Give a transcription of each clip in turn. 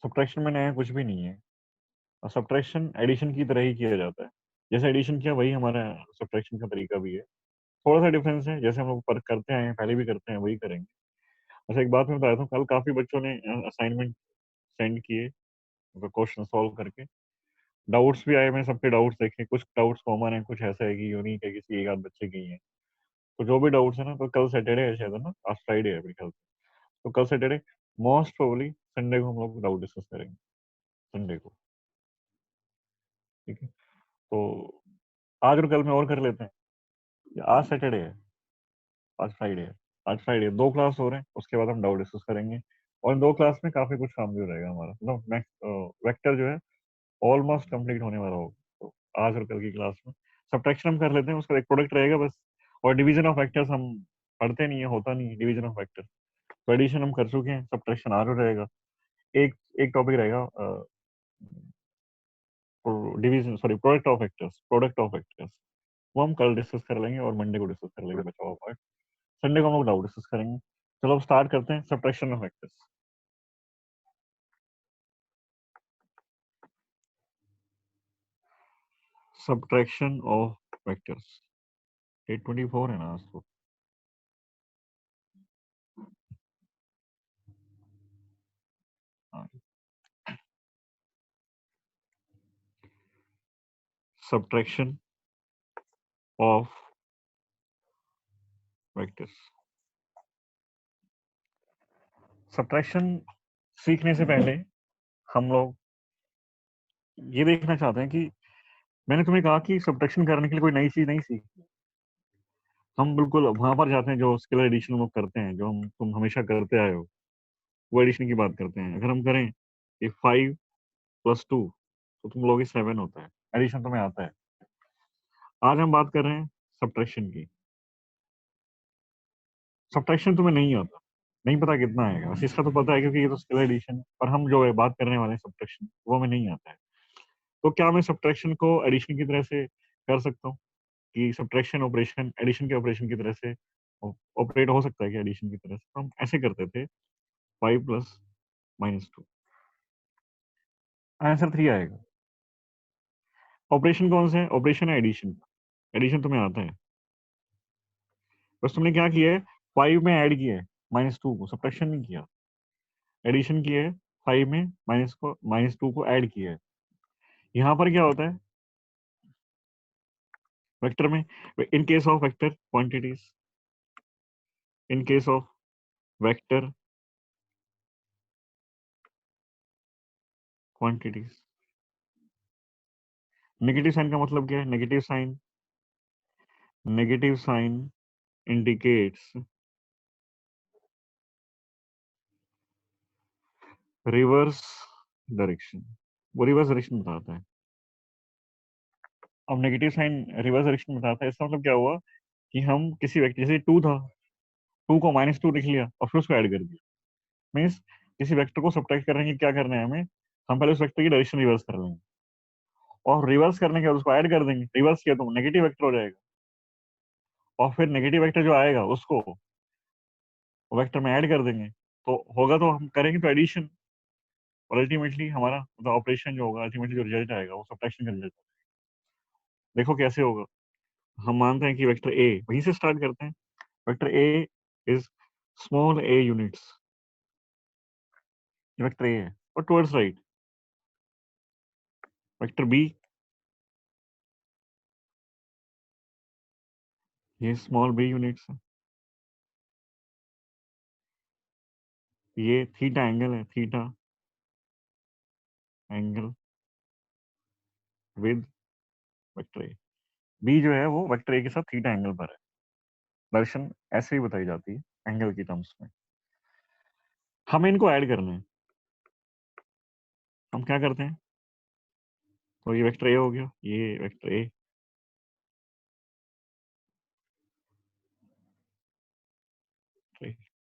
Subtraction में नया कुछ भी नहीं है, और सब्ट्रैक्शन एडिशन की तरह ही किया जाता है। जैसे एडिशन किया वही हमारा सब्ट्रैक्शन का तरीका भी है। थोड़ा सा डिफरेंस है, जैसे हम लोग पर करते आए हैं, पहले भी करते हैं, वही करेंगे। अच्छा, एक बात मैं बताता हूँ, कल काफी बच्चों ने असाइनमेंट सेंड किए क्वेश्चन सॉल्व करके। डाउट्स भी आए, मैं सबके डाउट्स देखे, कुछ डाउट्स कॉमन है, कुछ ऐसा है कि यूनिक है, किसी एक आध बच्चे की है। तो जो भी डाउट्स है ना, तो कल सैटरडे है शायद, है ना, आज फ्राइडे है मेरे ख्याल से। तो कल सैटरडे, मोस्ट प्रोबेबली संडे को हम लोग डाउट डिस्कस करेंगे, संडे को। ठीक है, तो आज और कल में और कर लेते हैं, या आज सैटरडे है, आज फ्राइडे है। आज फ्राइडे, दो क्लास हो रहे हैं, उसके बाद हम डाउट डिस्कस करेंगे। और इन दो क्लास में काफी कुछ काम भी हो रहेगा हमारा, मतलब वेक्टर जो है ऑलमोस्ट कंप्लीट होने वाला होगा। तो आज और कल की क्लास में सब्ट्रैक्शन हम कर लेते हैं, उसका एक प्रोडक्ट रहेगा बस। और डिवीजन ऑफ वेक्टर्स हम पढ़ते नहीं है, होता नहीं है डिवीजन ऑफ वेक्टर। तो एडिशन हम कर चुके हैं, सब्ट्रैक्शन आज और रहेगा। एक एक टॉपिक रहेगा, division, sorry, product of vectors. वो हम कल डिस्कस कर लेंगे और मंडे को डिस्कस कर लेंगे बचा हुआ पार्ट। संडे को हम लोग डाउट डिस्कस करेंगे। चलो अब स्टार्ट करते हैं, subtraction of vectors. Subtraction of vectors, 824 है ना आज तो। Subtraction of vectors. सब्ट्रैक्शन सीखने से पहले हम लोग ये देखना चाहते हैं कि मैंने तुम्हें कहा कि सब्ट्रैक्शन करने के लिए कोई नई चीज नहीं सीखी। हम बिल्कुल वहां पर जाते हैं जो स्केलर एडिशन हम लोग करते हैं, जो हम तुम हमेशा करते आए हो, वो एडिशन की बात करते हैं। अगर हम करें कि 5 + 2, तो तुम लोग 7 होता है। एडिशन तुम्हें आता है। आज हम बात कर रहे हैं सब्ट्रैक्शन की। सब्ट्रैक्शन तुम्हें नहीं आता, नहीं पता कितना आएगा, बस इसका तो पता है क्योंकि ये तो स्केलर एडिशन है। पर हम जो है बात करने वाले हैं सब्ट्रैक्शन, वो हमें नहीं आता है। तो क्या मैं सब्ट्रैक्शन को एडिशन की तरह से कर सकता हूँ, कि सब्ट्रैक्शन ऑपरेशन एडिशन के ऑपरेशन की तरह से ऑपरेट हो सकता है कि एडिशन की तरह से? तो हम ऐसे करते थे, 5 + -2। आंसर 3 आएगा। ऑपरेशन कौन सा है? ऑपरेशन है एडिशन का। एडिशन तुम्हें आता है, बस तुमने क्या किया है, 5 में ऐड किया है -2 को, सब्ट्रैक्शन नहीं किया। एडिशन किया है, 5 में -2 को ऐड किया है। यहाँ पर क्या होता है वेक्टर में? In case of vector quantities, in case of vector quantities, negative sign का मतलब क्या है? Negative sign indicates reverse direction. वो रिवर्स डायरेक्शन बताता है। अब नेगेटिव साइन रिवर्स डायरेक्शन बताता है, इसका मतलब क्या हुआ कि हम किसी व्यक्ति, जैसे 2 था, 2 को -2 लिख लिया और फिर उसको ऐड कर दिया। मीन्स किसी वेक्टर को सब्ट्रैक्ट करने की क्या करना है हमें, हम पहले उस वेक्टर की डायरेक्शन रिवर्स कर लेंगे, और रिवर्स करने के बाद उसको ऐड कर देंगे। रिवर्स किया तो नेगेटिव वेक्टर हो जाएगा, और फिर नेगेटिव वेक्टर जो आएगा उसको वेक्टर में ऐड कर देंगे। तो होगा, तो हम करेंगे तो एडिशन, और अल्टीमेटली हमारा मतलब ऑपरेशन जो होगा, अल्टीमेटली जो रिजल्ट आएगा वो सब्ट्रैक्शन का रिजल्ट। देखो कैसे होगा। हम मानते हैं कि वेक्टर ए, वहीं से स्टार्ट करते हैं। Vector A is small a units, ये वेक्टर ए है, और टुवर्ड्स राइट वेक्टर बी, ये स्मॉल b यूनिट्स है। ये थीटा एंगल है, theta angle with vector A. B जो है वो वेक्टर ए के साथ थीटा एंगल पर है। दर्शन ऐसे ही बताई जाती है एंगल की टर्म्स में। हमें इनको ऐड करना है। हम क्या करते हैं, तो ये वेक्टर ए हो गया, ये vector A,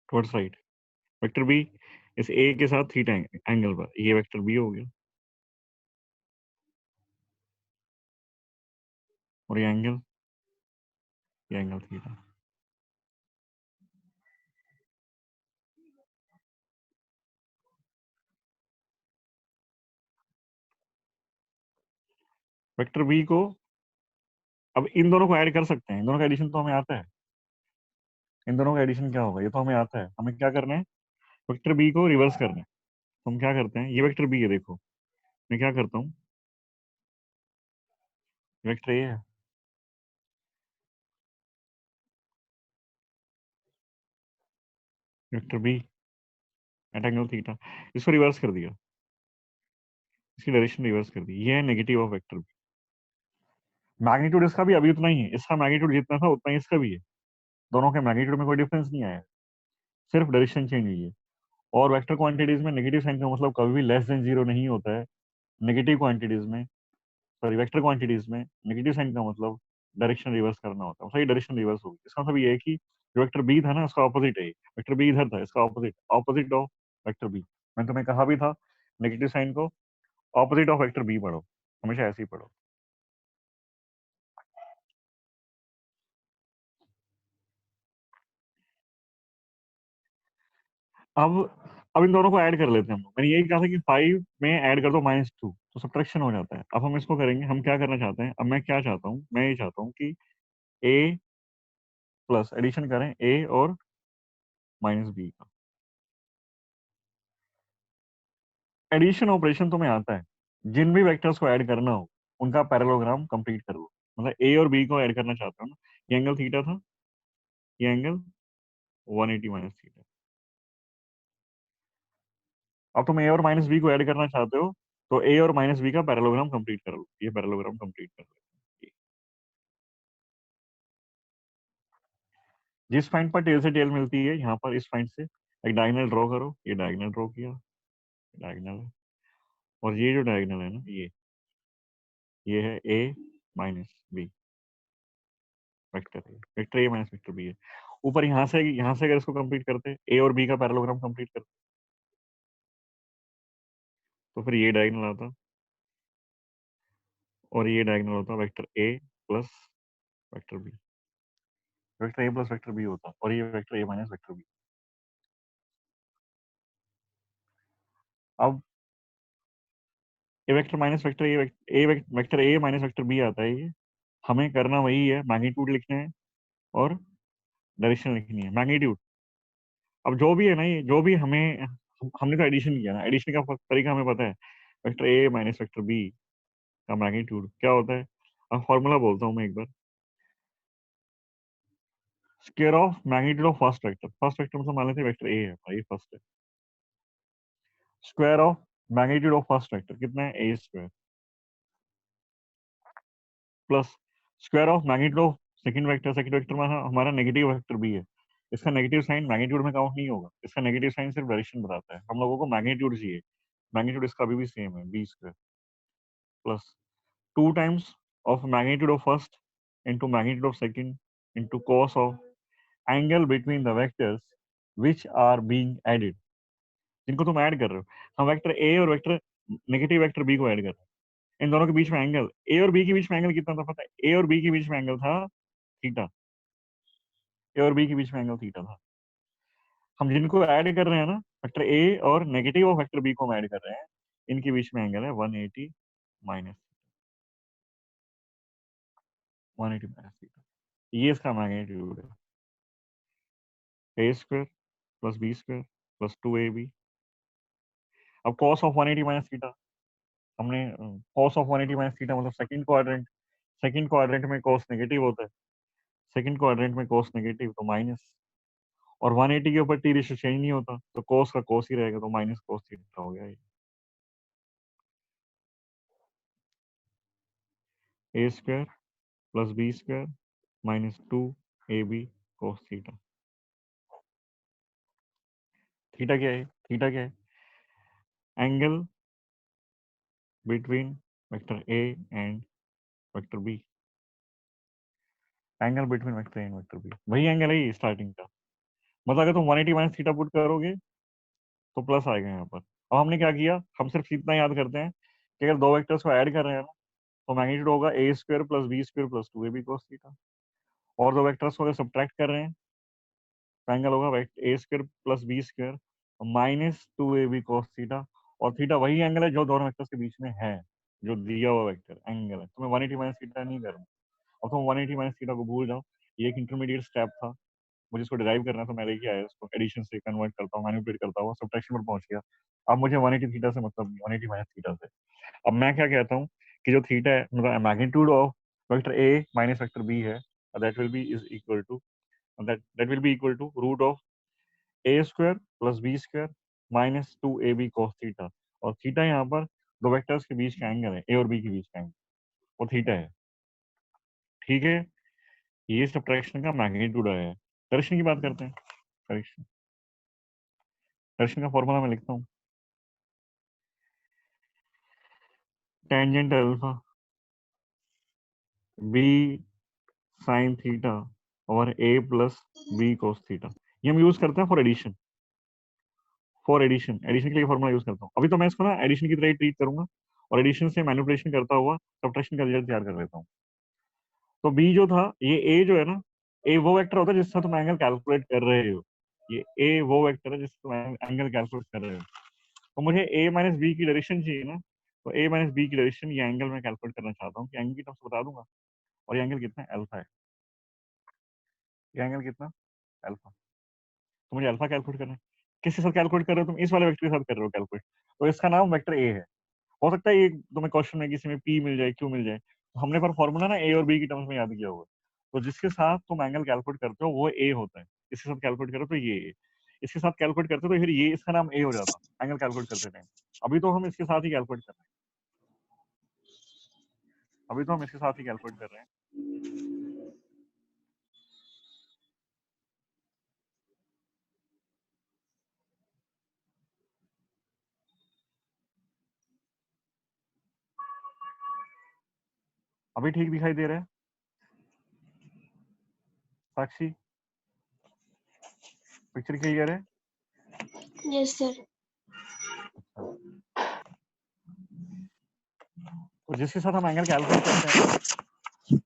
towards right. Vector B इस ए के साथ थीटा एंगल पर, ये वेक्टर बी हो गया, और ये एंगल थीटा। वेक्टर बी को, अब इन दोनों को ऐड कर सकते हैं, इन दोनों का एडिशन तो हमें आता है। इन दोनों का एडिशन क्या होगा, ये तो हमें आता है। हमें क्या करना है, वेक्टर बी को रिवर्स करना है। तो हम क्या करते हैं, ये वेक्टर बी है, देखो मैं क्या करता हूँ, वेक्टर ए है, vector B at angle theta, इसको रिवर्स कर दिया, इसकी डायरेक्शन रिवर्स कर दी, ये है negative of vector B. Magnitude इसका भी अभी उतना ही है, इसका मैग्नीट्यूड जितना था उतना ही इसका भी है, दोनों के मैग्नीट्यूड में कोई डिफरेंस नहीं आया, सिर्फ डायरेक्शन चेंज हुई है। और वेक्टर क्वांटिटीज में नेगेटिव साइन का मतलब कभी भी लेस देन जीरो नहीं होता है। नेगेटिव क्वांटिटीज में, सॉरी वेक्टर क्वांटिटीज में नेगेटिव साइन का मतलब डायरेक्शन रिवर्स करना होता है, सही डायरेक्शन रिवर्स होगी, इसका मतलब ये है कि जो वेक्टर बी था ना उसका ऑपोजिट है, वेक्टर बी इधर था, इसका opposite, opposite of vector B. मैंने तुम्हें कहा भी था नेगेटिव साइन को ऑपोजिट ऑफ वेक्टर बी पढ़ो, हमेशा ऐसे ही पढ़ो। अब अब इन दोनों को ऐड कर लेते हैं हम लोग। मैंने यही कहा था कि 5 में ऐड कर दो -2, तो सब्ट्रैक्शन हो जाता है। अब हम इसको करेंगे, हम क्या करना चाहते हैं, अब मैं क्या चाहता हूँ, मैं ये चाहता हूँ कि ए प्लस एडिशन करें ए और -b का। एडिशन ऑपरेशन तुम्हें आता है, जिन भी वेक्टर्स को ऐड करना हो उनका पैरेललोग्राम कंप्लीट कर लो। मतलब ए और बी को ऐड करना चाहता हूँ ना, ये एंगल थीटा था, ये एंगल 180 माइनस थीटा। अब तुम ए और -b को ऐड करना चाहते हो, तो ए और -b का पैरेललोग्राम कंप्लीट कर लो, ये पैरेललोग्राम कंप्लीट कर लो। जिस पॉइंट पर टेल से टेल मिलती है, यहाँ पर इस पॉइंट से एक डायगोनल ड्रॉ करो, ये डायगोनल ड्रॉ किया, डायगोनल है, और ये जो डायगोनल है ना, ये है A -b, vector A, vector A minus vector B है। ऊपर यहाँ से अगर इसको कंप्लीट करते, ए और बी का पैरेललोग्राम कंप्लीट करते, तो फिर ये डायगोनल आता, और ये डायगोनल होता vector A plus vector B, vector A plus vector B होता, और ये vector A minus vector B. अब A vector minus vector vector A minus vector B आता है ये। हमें करना वही है, मैग्नीट्यूड लिखना है और डायरेक्शन लिखनी है। मैग्नीट्यूड, अब जो भी है ना, ये जो भी हमने तो एडिशन किया ना, एडिशन का तरीका हमें पता है। Vector A minus vector B का मैग्नीट्यूड क्या होता है, अब फॉर्मूला बोलता हूँ मैं एक बार। Square of magnitude of first vector मतलब मान लेते हैं वेक्टर ए है भाई, फर्स्ट है। Square of magnitude of first vector कितना है, A square, plus square of magnitude of second vector में हमारा नेगेटिव वेक्टर भी है, इसका नेगेटिव साइन मैग्नीट्यूड में काउंट नहीं होगा, इसका नेगेटिव साइन सिर्फ डायरेक्शन बताता है, हम लोगों को मैग्नीट्यूड चाहिए। मैग्नीट्यूड इसका अभी भी सेम है, B square, plus 2 times of magnitude of first into magnitude of second into cos of angle between the vectors which are being added, जिनको तुम ऐड कर रहे हो। हम वेक्टर ए और वेक्टर नेगेटिव वेक्टर बी को add कर रहे हैं, इन दोनों के बीच में एंगल, ए और बी के बीच में एंगल कितना था पता है, ए और बी के बीच में एंगल था थीटा, ए और बी के बीच में एंगल थीटा था। हम जिनको ऐड कर रहे हैं ना, वेक्टर ए और नेगेटिव ऑफ वेक्टर बी को हम ऐड कर रहे हैं, इनके बीच में एंगल है 180 माइनस, 180 माइनस थीटा, ये इसका मैग्नीट्यूड है, A square plus B square plus 2ab। अब cos ऑफ 180 माइनस थीटा, हमने cos ऑफ 180 माइनस थीटा मतलब सेकंड क्वाड्रेंट में cos नेगेटिव होता है, सेकंड क्वाड्रेंट में cos नेगेटिव तो माइनस, और 180 के ऊपर टी रेशियो चेंज नहीं होता, तो cos का cos ही रहेगा, तो माइनस cos थीटा हो गया ये। A square plus B square minus 2ab cos theta. Theta क्या है, थीटा क्या है, angle between vector A and vector B, angle between vector A and vector B, वही एंगल है स्टार्टिंग का। मतलब अगर तुम 180 माइनस थीटा पुट करोगे तो प्लस आएगा यहाँ पर। अब हमने क्या किया, हम सिर्फ इतना याद करते हैं कि अगर दो वेक्टर्स को ऐड कर रहे हैं ना, तो मैग्नीट्यूड होगा A square plus B square plus 2ab cos theta, और दो वेक्टर्स को अगर सब्ट्रैक्ट कर रहे हैं तो एंगल होगा A square plus B square -2ab cos theta, और थीटा वही एंगल है जो दोनों वेक्टर्स के बीच में है। जो दिया हुआ वेक्टर एंगल है, तो मैं 180 माइनस थीटा नहीं कर रहा हूँ। अब तुम 180 माइनस थीटा को भूल जाओ, ये एक इंटरमीडिएट स्टेप था, मुझे इसको डिराइव करना था, मैं लेके आया इसको, एडिशन से कन्वर्ट करता हूँ, मैनिपुलेट करता हूँ, सब्ट्रैक्शन पर पहुंच गया। अब मुझे 180 थीटा से मतलब नहीं, 180 माइनस थीटा से। अब मैं क्या कहता हूँ कि जो थीटा है मतलब magnitude of vector A minus vector B है, that will be is equal to that will be equal to root of A square plus B square minus 2ab cos theta. और थीटा यहाँ पर दो vectors के बीच का angle है, ए और B के बीच का एंगल, वो थीटा है। ठीक है, ये सब्ट्रैक्शन का मैग्नीट्यूड आया है। डायरेक्शन की बात करते हैं। डायरेक्शन डायरेक्शन का फॉर्मूला मैं लिखता हूँ, tangent alpha B sine theta और A plus B cos theta. ये हम यूज करते हैं फॉर एडिशन एडिशन के लिए फॉर्मूला यूज करता हूँ। अभी तो मैं इसको ना एडिशन की तरह ही ट्रीट करूंगा, और एडिशन से मैनिपुलेशन करता हुआ सब्ट्रैक्शन का रिजल्ट तैयार कर लेता हूँ। तो बी जो था, ये ए जो है ना, ए वो वेक्टर होता है जिससे तुम एंगल कैलकुलेट कर रहे हो। ये ए वो वेक्टर है जिससे तुम एंगल कैलकुलेट कर रहे हो। तो मुझे ए माइनस बी की डायरेक्शन चाहिए ना, तो ए माइनस बी की डायरेक्शन, ये एंगल मैं कैलकुलेट करना चाहता हूँ, कि एंगल की टर्म्स बता दूंगा। और ये एंगल कितना है, अल्फा है। ये एंगल कितना, अल्फा। तो मुझे अल्फा कैलकुलेट करना है। किसके साथ कैलकुलेट कर रहे हो तुम, इस वाले वेक्टर के साथ कर रहे हो कैलकुलेट, तो इसका नाम वेक्टर ए है। हो सकता है ये तुम्हें क्वेश्चन में किसी में पी मिल जाए, क्यू मिल जाए, तो हमने पर फॉर्मूला ना ए और बी की टर्म्स में याद किया हुआ है। तो जिसके साथ तुम एंगल कैलकुलेट करते हो वो ए होता है, इसके साथ कैलकुलेट करो तो ये ए, इसके साथ कैलकुलेट करते हो तो फिर ये, इसका नाम ए हो जाता एंगल कैलकुलेट करते टाइम। अभी तो हम इसके साथ ही कैलकुलेट कर रहे हैं, अभी तो हम इसके साथ ही कैलकुलेट कर रहे हैं। अभी ठीक दिखाई दे रहा है साक्षी, पिक्चर क्लियर है? Yes sir. तो जिसके साथ हम एंगल कैलकुलेट करते हैं ना,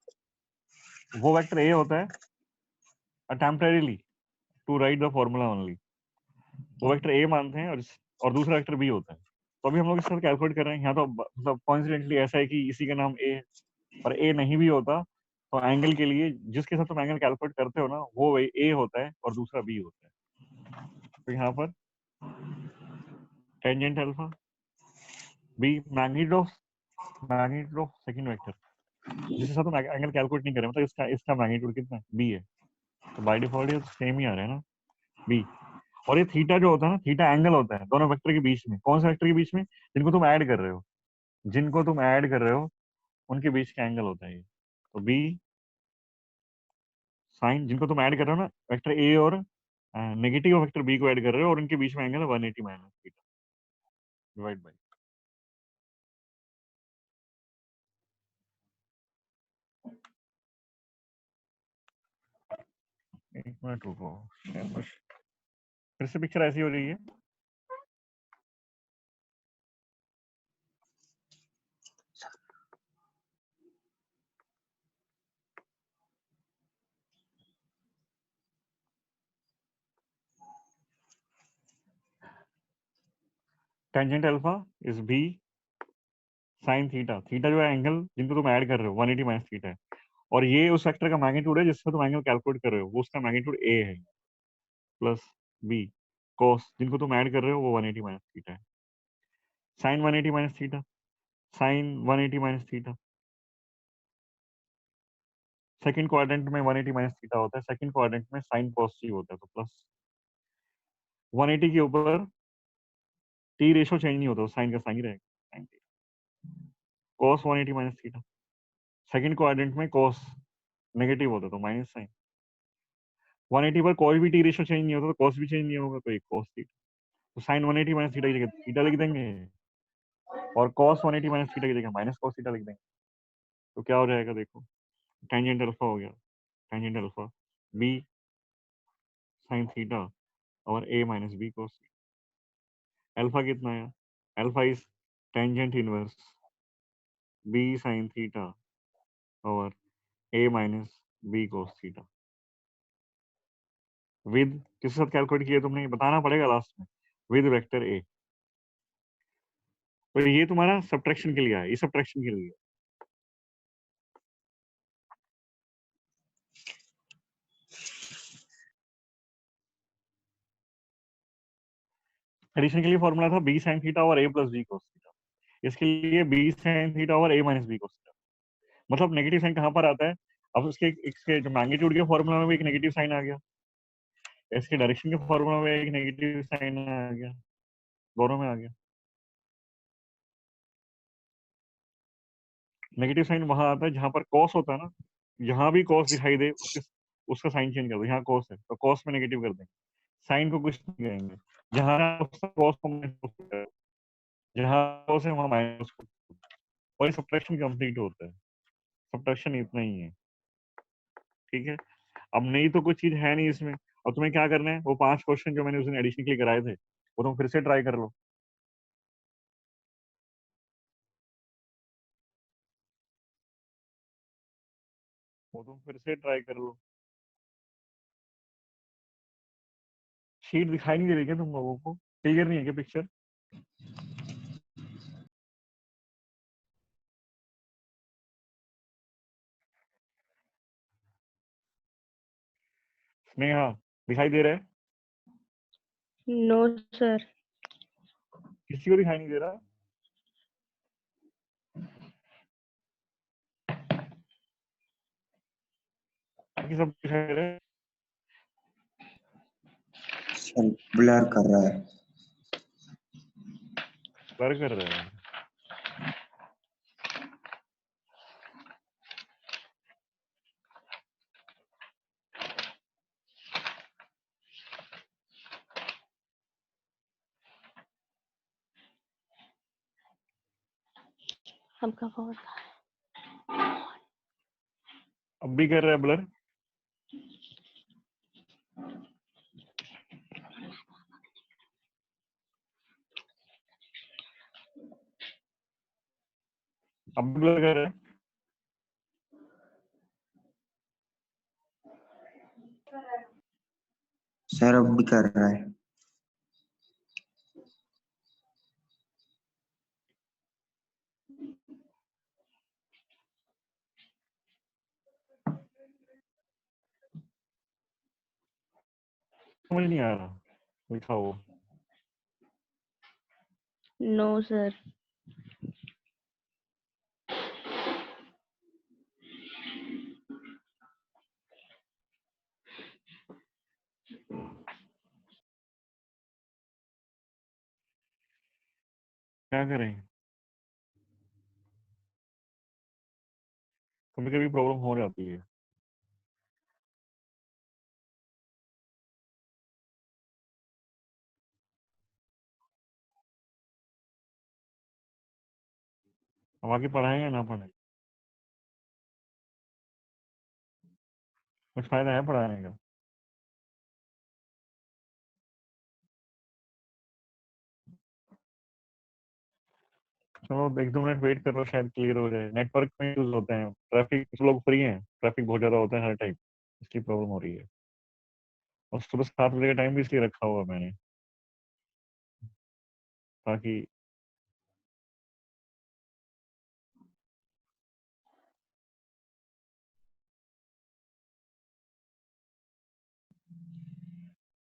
वो वेक्टर ए होता है temporarily to write the formula only. वो वेक्टर ए मानते हैं, और दूसरा वेक्टर बी होता है। तो अभी हम लोग इसके साथ कैलकुलेट कर रहे हैं। यहाँ तो मतलब कॉन्सिडेंटली ऐसा है कि इसी का नाम ए है, और ए नहीं भी होता तो एंगल के लिए जिसके साथ तुम एंगल कैलकुलेट करते हो ना, वो ए होता है और दूसरा बी होता है। तो यहाँ पर tangent alpha B magnitude of second vector, जिसके साथ तुम एंगल कैलकुलेट नहीं कर रहे, मतलब इसका इसका मैग्नीट्यूड कितना है, बी है। तो बाय डिफॉल्ट ये सेम ही आ रहा है ना, बी। और ये थीटा जो होता है ना, थीटा एंगल होता है दोनों वेक्टर के बीच में। कौन से वेक्टर के बीच में, जिनको तुम ऐड कर रहे हो, जिनको तुम ऐड कर रहे हो उनके बीच का एंगल होता है ये। तो बी साइन, जिनको तुम ऐड कर रहे हो ना, वेक्टर ए और नेगेटिव वेक्टर बी को ऐड कर रहे हो, और उनके बीच में एंगल है 180 माइनस थीटा डिवाइड बाई। एक मिनट रुको, फिर से पिक्चर ऐसी हो रही है। Tangent alpha is B sine theta, theta जो है एंगल जिनको तुम ऐड कर रहे हो 180 माइनस थीटा है, और ये उस वेक्टर का मैग्नीट्यूड है जिसका तुम एंगल कैलकुलेट कर रहे हो, वो उसका मैग्नीट्यूड ए है, प्लस बी cos, जिनको तुम ऐड कर रहे हो वो 180 माइनस थीटा है। Sine 180 minus theta, sine 180 minus theta, second quadrant में 180 माइनस थीटा होता है, सेकंड क्वाड्रेंट में साइन पॉजिटिव होता है, तो प्लस 180 के ऊपर टी रेशो चेंज नहीं होता, साइन का साइन ही रहेगा, cos 180 minus theta. Second quadrant में cos नेगेटिव होता है तो माइनस साइन। 180 पर कोई भी टी रेशो चेंज नहीं होता तो cos भी चेंज नहीं होगा, तो एक cos थीटा। तो साइन 180 माइनस थीटा की जगह थीटा लिख देंगे, और cos 180 माइनस थीटा की जगह माइनस cos थीटा लिख देंगे। तो क्या हो जाएगा देखो, टेंजेंट अल्फा हो गया, tangent alpha B sine theta और a minus B cos। Alpha कितना है, alpha is tangent inverse B sine theta और a minus B cos theta. With किसके साथ कैलकुलेट किया तुमने, बताना पड़ेगा लास्ट में, विद वेक्टर ए। तो ये तुम्हारा सब्ट्रैक्शन के लिए है, ये सब्ट्रैक्शन के लिए है। एडिशन के लिए फॉर्मूला था बी साइन थीटा और A plus B cos theta. इसके लिए बी साइन थीटा और ए माइनस बी cos थीटा। मतलब नेगेटिव साइन कहाँ पर आता है? अब इसके जो मैग्नीट्यूड के फॉर्मूला में भी एक नेगेटिव साइन आ गया, इसके डायरेक्शन के फॉर्मूला में एक नेगेटिव साइन आ गया, दोनों में आ गया। नेगेटिव साइन वहां आता है जहां पर कॉस होता है ना, जहां भी कॉस दिखाई दे उसका साइन चेंज कर दो। यहाँ कॉस है तो कॉस में नेगेटिव कर देंगे, साइन को कुछ नहीं कहेंगे। जहां कॉस को minus, जहां कॉस है वहां माइनस, और सब्ट्रैक्शन कंप्लीट होता है। सब्ट्रैक्शन इतना ही है, ठीक है। अब नहीं तो कुछ चीज है नहीं इसमें। अब तुम्हें क्या करना है, वो 5 क्वेश्चन जो मैंने उस दिन एडिशन के लिए कराए थे वो तुम फिर से ट्राई कर लो। वो तुम फिर से ट्राई कर लो। शीट दिखाई नहीं दे रही क्या तुम लोगों को? क्लियर नहीं है क्या पिक्चर? स्नेहा, दिखाई दे रहा है? No sir. किसी को दिखाई नहीं दे रहा? बाकी सब दिखाई दे रहा है? सर ब्लर कर रहा है। ब्लर कर रहा है। आपका फोन। अब भी कर रहा है ब्लर? अब भी ब्लर कर रहा है? सर अब भी कर रहा है। समझ नहीं आ रहा, लिखा हो। No sir. क्या करें? कभी कभी प्रॉब्लम हो जाती है। अब आगे पढ़ाएं या ना पढ़ाएं? कुछ फायदा है पढ़ाने का? चलो 1-2 मिनट वेट करो, शायद क्लियर हो जाए। नेटवर्क में यूज होते हैं, ट्रैफिक, कुछ लोग फ्री हैं, ट्रैफिक बहुत ज्यादा होता है हर टाइम, इसकी प्रॉब्लम हो रही है। और सुबह 7 बजे का टाइम भी इसलिए रखा हुआ है मैंने, ताकि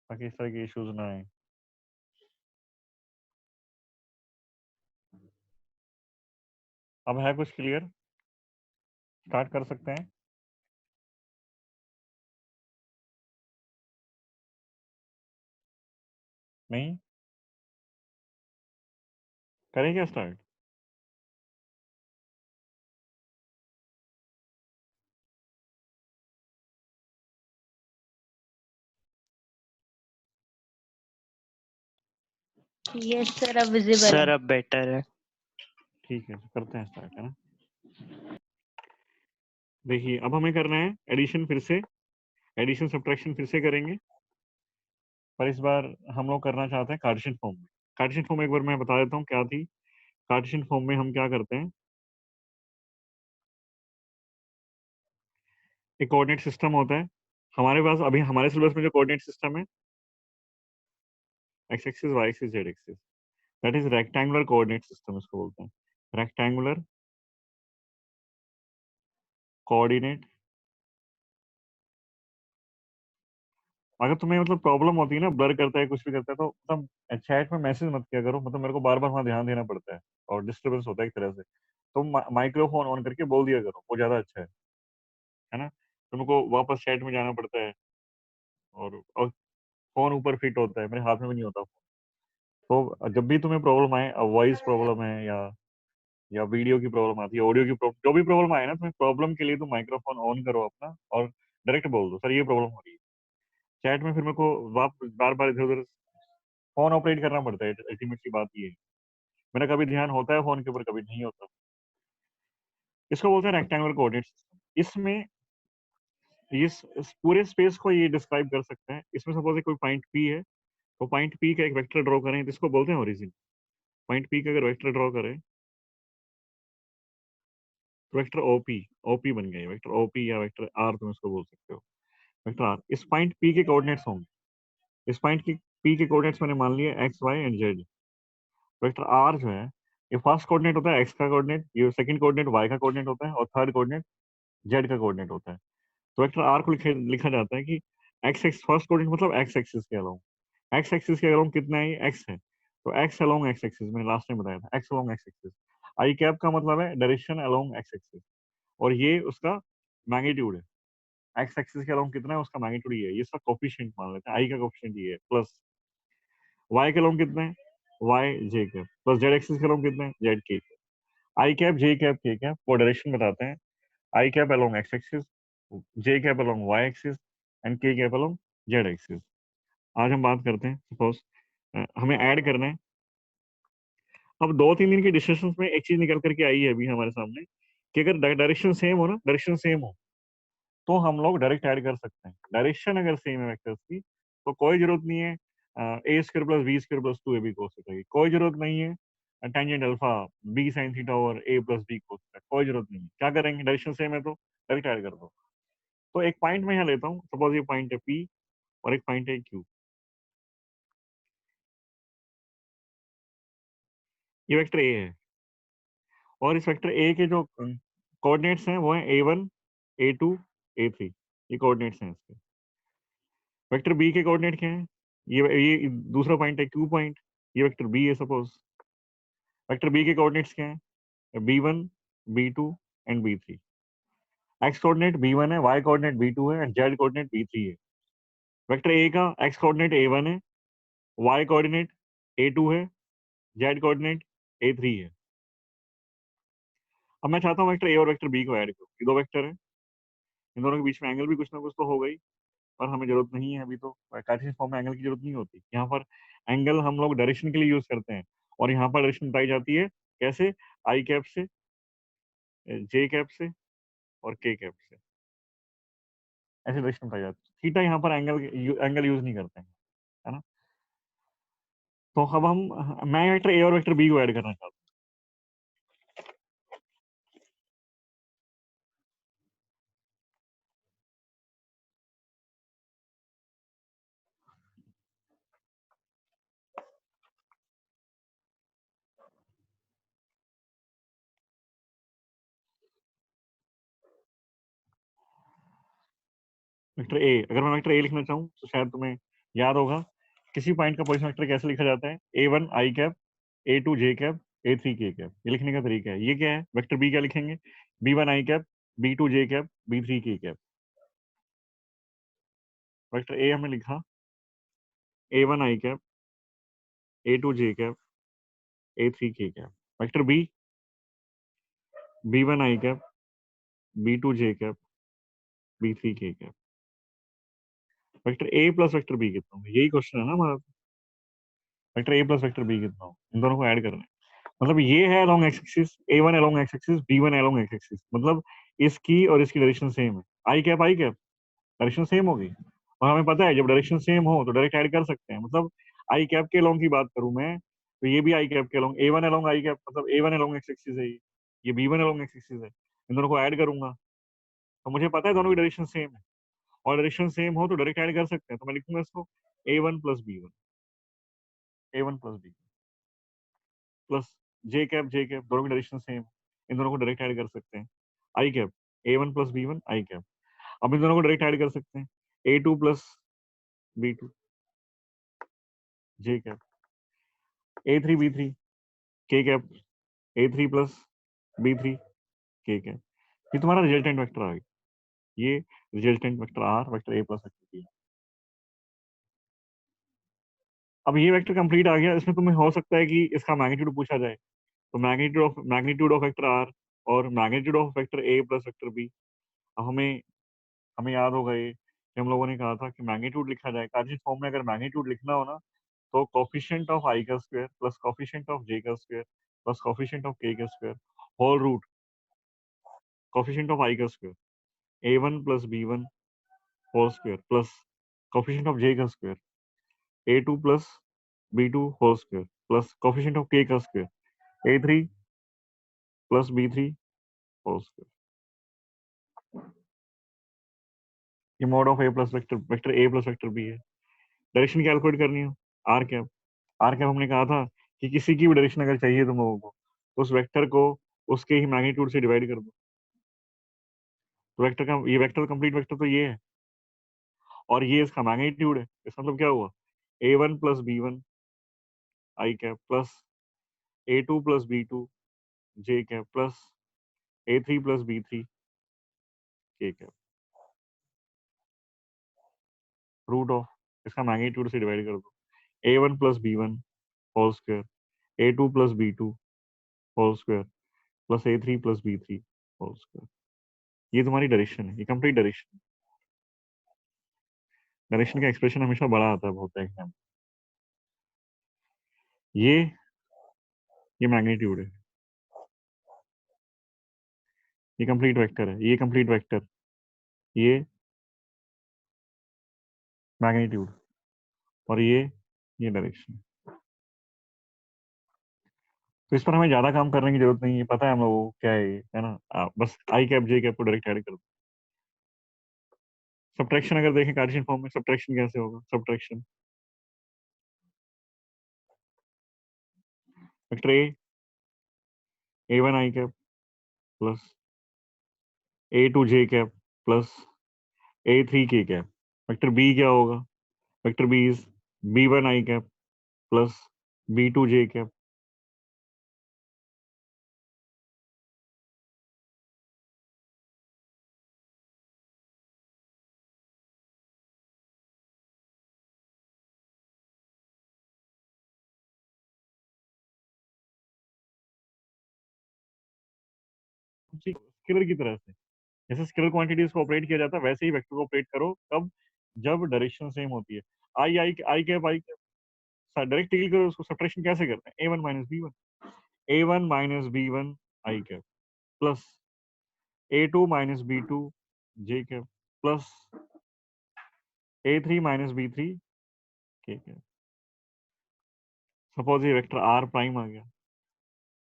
इस तरह के इश्यूज ना आए। अब है कुछ क्लियर? स्टार्ट कर सकते हैं? नहीं करें क्या स्टार्ट? यस सर, अब विजिबल सर है। अब बेटर है। ठीक है, तो करते हैं स्टार्ट, है ना। देखिए अब हमें करना है एडिशन, फिर से एडिशन सब्ट्रैक्शन फिर से करेंगे, पर इस बार हम लोग करना चाहते हैं कार्टेशियन फॉर्म में। कार्टेशियन फॉर्म एक बार मैं बता देता हूँ क्या थी। कार्टेशियन फॉर्म में हम क्या करते हैं, एक कोऑर्डिनेट सिस्टम होता है हमारे पास। अभी हमारे सिलेबस में जो कोऑर्डिनेट सिस्टम है, x axis, y axis, z axis, that is rectangular coordinate system इसको बोलते हैं, रेक्टेंगुलर कोऑर्डिनेट। अगर तुम्हें मतलब प्रॉब्लम होती है ना, ब्लर करता है कुछ भी करता है, तो मतलब चैट में मैसेज मत किया करो, मतलब मेरे को बार बार वहाँ ध्यान देना पड़ता है और डिस्टरबेंस होता है एक तरह से। तुम माइक्रोफोन ऑन करके बोल दिया करो, वो ज्यादा अच्छा है ना। तुमको वापस चैट में जाना पड़ता है, और फोन ऊपर फिट होता है, मेरे हाथ में भी नहीं होता। तो जब भी तुम्हें प्रॉब्लम आए, वॉइस प्रॉब्लम है या वीडियो की प्रॉब्लम आती है, ऑडियो की प्रॉब्लम, जो भी प्रॉब्लम आए ना, तुम्हें प्रॉब्लम के लिए तुम माइक्रोफोन ऑन करो अपना और डायरेक्ट बोल दो, सर ये प्रॉब्लम हो रही है। चैट में फिर मेरे को बार बार इधर उधर फोन ऑपरेट करना पड़ता है, अल्टीमेटली बात ये है। मेरा कभी ध्यान होता है फोन के ऊपर, कभी नहीं होता। इसको बोलते हैं रेक्टेंगुलर कोऑर्डिनेट सिस्टम। इसमें इस पूरे स्पेस को ये डिस्क्राइब कर सकते हैं। इसमें सपोज कोई पॉइंट पी है, तो पॉइंट पी का एक वेक्टर ड्रॉ करें, तो इसको बोलते हैं ओरिजिन। पॉइंट पी का अगर वेक्टर ड्रॉ करें, तो वेक्टर ओपी, ओपी बन गया, वेक्टर ओपी या वेक्टर आर तुम इसको बोल सकते हो, वेक्टर आर। इस पॉइंट पी के कोऑर्डिनेट्स होंगे, इस पॉइंट की पी के कोऑर्डिनेट्स मैंने मान लिए X Y and Z. Vector R जो है, ये फर्स्ट कोऑर्डिनेट होता है एक्स का कोऑर्डिनेट, ये सेकंड कोऑर्डिनेट वाई का कोऑर्डिनेट होता है, और थर्ड कोऑर्डिनेट जेड का कोऑर्डिनेट होता है। तो वेक्टर आर को लिखा जाता है कि एक्स एक्स, फर्स्ट कोऑर्डिनेट मतलब एक्स एक्सिस के अलोंग, एक्स एक्सिस के अलोंग कितना है, एक्स है, तो एक्स अलोंग एक्स एक्सिस, मैंने लास्ट टाइम बताया था, एक्स अलोंग एक्स एक्सिस। आई कैप का मतलब है डायरेक्शन अलोंग एक्स एक्सिस, और ये उसका मैग्नीट्यूड है। एक्स एक्सिस के अलोंग कितना है, उसका मैग्नीट्यूड ये है, ये इसका कोफिशिएंट मान लेते हैं, आई का कोफिशिएंट ये है, प्लस वाई के अलोंग कितना है, Y J cap, plus Z axis के अलोंग कितना है, Z K cap. I cap J cap K cap वो डायरेक्शन बताते हैं, I cap along X axis, J cap along Y axis and K cap along Z axis. आज हम बात करते हैं, सपोज हमें ऐड करना है। अब 2-3 दिन के डिस्कशन में एक चीज निकल करके आई है अभी हमारे सामने, कि अगर डायरेक्शन सेम हो ना, डायरेक्शन सेम हो, तो हम लोग डायरेक्ट ऐड कर सकते हैं। डायरेक्शन अगर सेम है वेक्टर्स की, तो कोई जरूरत नहीं है A square plus B square plus 2ab cos theta की, कोई जरूरत नहीं है tangent alpha B sine theta और A plus B cos theta, कोई जरूरत नहीं है। क्या करेंगे, डायरेक्शन सेम है तो डायरेक्ट ऐड कर दो। तो एक पॉइंट मैं यहाँ लेता हूँ, सपोज ये पॉइंट है पी और एक पॉइंट है क्यू। ये वेक्टर ए है, और इस वेक्टर ए के जो कोऑर्डिनेट्स हैं वो हैं a1 a2 a3, ये कोऑर्डिनेट्स हैं इसके। वेक्टर बी के कोऑर्डिनेट क्या है, ये दूसरा पॉइंट है क्यू पॉइंट, ये वेक्टर बी है सपोज। वेक्टर बी के कोऑर्डिनेट्स क्या है, b1 b2 and b3। X coordinate b1 है, वाई कोऑर्डिनेट b2 है एंड जेड कोऑर्डिनेट b3 है। वेक्टर ए का एक्स कोऑर्डिनेट a1 है, वाई कोऑर्डिनेट a2 है, जेड कोऑर्डिनेट a3 है। अब मैं चाहता हूँ वेक्टर ए और वेक्टर बी को ऐड करूँ, ये दो वेक्टर है, इन दोनों के बीच में एंगल भी कुछ ना कुछ तो हो गई, पर हमें जरूरत नहीं है अभी, तो कार्टेशियन फॉर्म में एंगल की जरूरत नहीं होती। यहाँ पर एंगल हम लोग डायरेक्शन के लिए यूज करते हैं, और यहाँ पर डायरेक्शन बताई जाती है कैसे, आई कैप से, जे कैप से और के कैप से, ऐसे डायरेक्शन बताई जाती है। थीटा यहाँ पर एंगल यूज नहीं करते हैं, है ना। तो अब मैं वेक्टर ए और वेक्टर बी को ऐड करना चाहता हूँ। वेक्टर ए, अगर मैं वेक्टर ए लिखना चाहूँ तो शायद तुम्हें याद होगा किसी पॉइंट का पोजिशन वेक्टर कैसे लिखा जाता है, a1 I cap, a2 J cap, a3 K cap, ये लिखने का तरीका है। ये क्या है, वेक्टर बी क्या लिखेंगे, b1 I cap, b2 J cap, b3 K cap. Vector ए हमने लिखा a1 I cap, a2 J cap, a3 K cap. Vector B b1 I cap, b2 J cap, b3 K cap. Vector A plus vector B कितना होगा, यही question है ना हमारा। Vector A plus vector B कितना होगा, इन दोनों को ऐड करना है। मतलब ये है along X axis, a1 along X axis, b1 along X axis, मतलब इसकी और इसकी डायरेक्शन सेम है। आई कैप डायरेक्शन सेम होगी, और हमें पता है जब डायरेक्शन सेम हो तो डायरेक्ट ऐड कर सकते हैं। मतलब आई कैप के अलोंग की बात करूं मैं, तो ये भी आई कैप के अलोंग, a1 अलोंग आई कैप, मतलब a1 अलोंग एक्स एक्सिस है, ये b1 अलोंग एक्स एक्सिस है। इन दोनों को ऐड करूंगा तो मुझे पता है दोनों की डायरेक्शन सेम है, और डायरेक्शन सेम हो तो डायरेक्ट ऐड कर सकते हैं। तो मैं लिखूंगा इसको a1 plus b1, a1 plus b, plus J cap दोनों की डायरेक्शन सेम, इन दोनों को डायरेक्ट ऐड कर सकते हैं। I cap A1 plus B1 I cap, अब इन दोनों को डायरेक्ट ऐड कर सकते हैं। A2 plus B2 J cap, A3 B3 K cap, A3 plus B3 K cap. ये तुम्हारा रिजल्टेंट वेक्टर आ गया, ये resultant vector R, vector A plus vector B. अब ये वेक्टर कंप्लीट आ गया, इसमें तुम्हें हो सकता है कि इसका मैग्नीट्यूड पूछा जाए, तो मैग्नीट्यूड ऑफ वेक्टर आर और magnitude of vector A plus vector B. अब हमें हमें याद होगा ये कि हम लोगों ने कहा था कि मैग्नीट्यूड लिखा जाए, कार्टेशियन फॉर्म में अगर मैग्नीट्यूड लिखना हो ना, तो कोफिशिएंट ऑफ आई का square plus coefficient of J का square plus coefficient of K का square whole root coefficient of I का square A1 plus B1 whole square plus coefficient of J का square A2 plus B2 whole square plus coefficient of K का square A3 plus B3 whole square. ये mod of A plus vector A plus vector B है। Direction calculate करनी हो, are cap हमने कहा था कि किसी की भी डायरेक्शन अगर चाहिए तुम लोगों को, तो उस वेक्टर को उसके ही मैग्नीट्यूड से डिवाइड कर दो। तो वेक्टर का ये वेक्टर कंप्लीट वेक्टर तो ये है, और ये इसका मैग्नीट्यूड है। इसका मतलब क्या हुआ, A1 plus B1 I cap plus A2 plus B2 J cap plus A3 plus B3 K cap, root of इसका मैग्नीट्यूड से डिवाइड कर दो। A1 plus B1 whole square A2 plus B2 whole square plus A3 plus B3 whole square. ये तुम्हारी direction है, ये complete direction. Direction का expression हमेशा बड़ा आता है बहुत एग्जाम। ये मैग्नीट्यूड है, ये कंप्लीट वेक्टर है, ये कंप्लीट वेक्टर, ये मैग्नीट्यूड, और ये डायरेक्शन। तो इस पर हमें ज्यादा काम करने की जरूरत नहीं है, पता है हम लोगों को क्या है ये, है ना। बस आई कैप जे कैप को डायरेक्ट ऐड कर दो। सब्ट्रैक्शन अगर देखें कार्टेशियन फॉर्म में, सब्ट्रैक्शन कैसे होगा, subtraction vector A1 I cap plus A2 J cap plus A3 K cap. Vector B क्या होगा, vector B is B1 I cap plus B2 J cap scalar की तरह से। जैसे स्केलर क्वांटिटीज को ऑपरेट किया जाता है, वैसे ही वेक्टर को ऑपरेट करो, कब, जब डायरेक्शन सेम होती है। आई कैप डायरेक्ट डील करो, उसको सब्ट्रैक्शन कैसे करते हैं, A1 minus B1 I cap plus A2 minus B2 J cap plus A3 minus B3 K cap. Suppose ये वेक्टर आर प्राइम आ गया,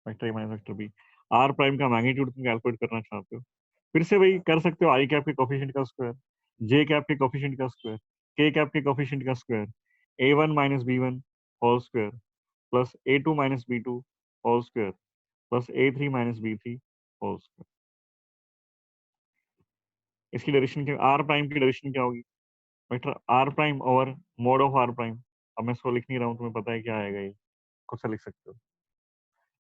vector A minus vector B. R prime का magnitude तुम कैलकुलेट करना चाहते हो, फिर से वही कर सकते हो, आई कैप के कोफिशिएंट का स्क्वायर, जे कैप के कोफिशिएंट का स्क्वायर, के कैप के कोफिशिएंट का square, A1 minus B1 whole square plus A2 minus B2 whole square plus A3 minus B3 whole square. इसकी डायरेक्शन क्या, आर प्राइम की direction क्या होगी, vector R prime over mod of R prime. अब मैं इसको लिख नहीं रहा हूँ, तुम्हें पता है क्या आएगा, ये खुद से लिख सकते हो।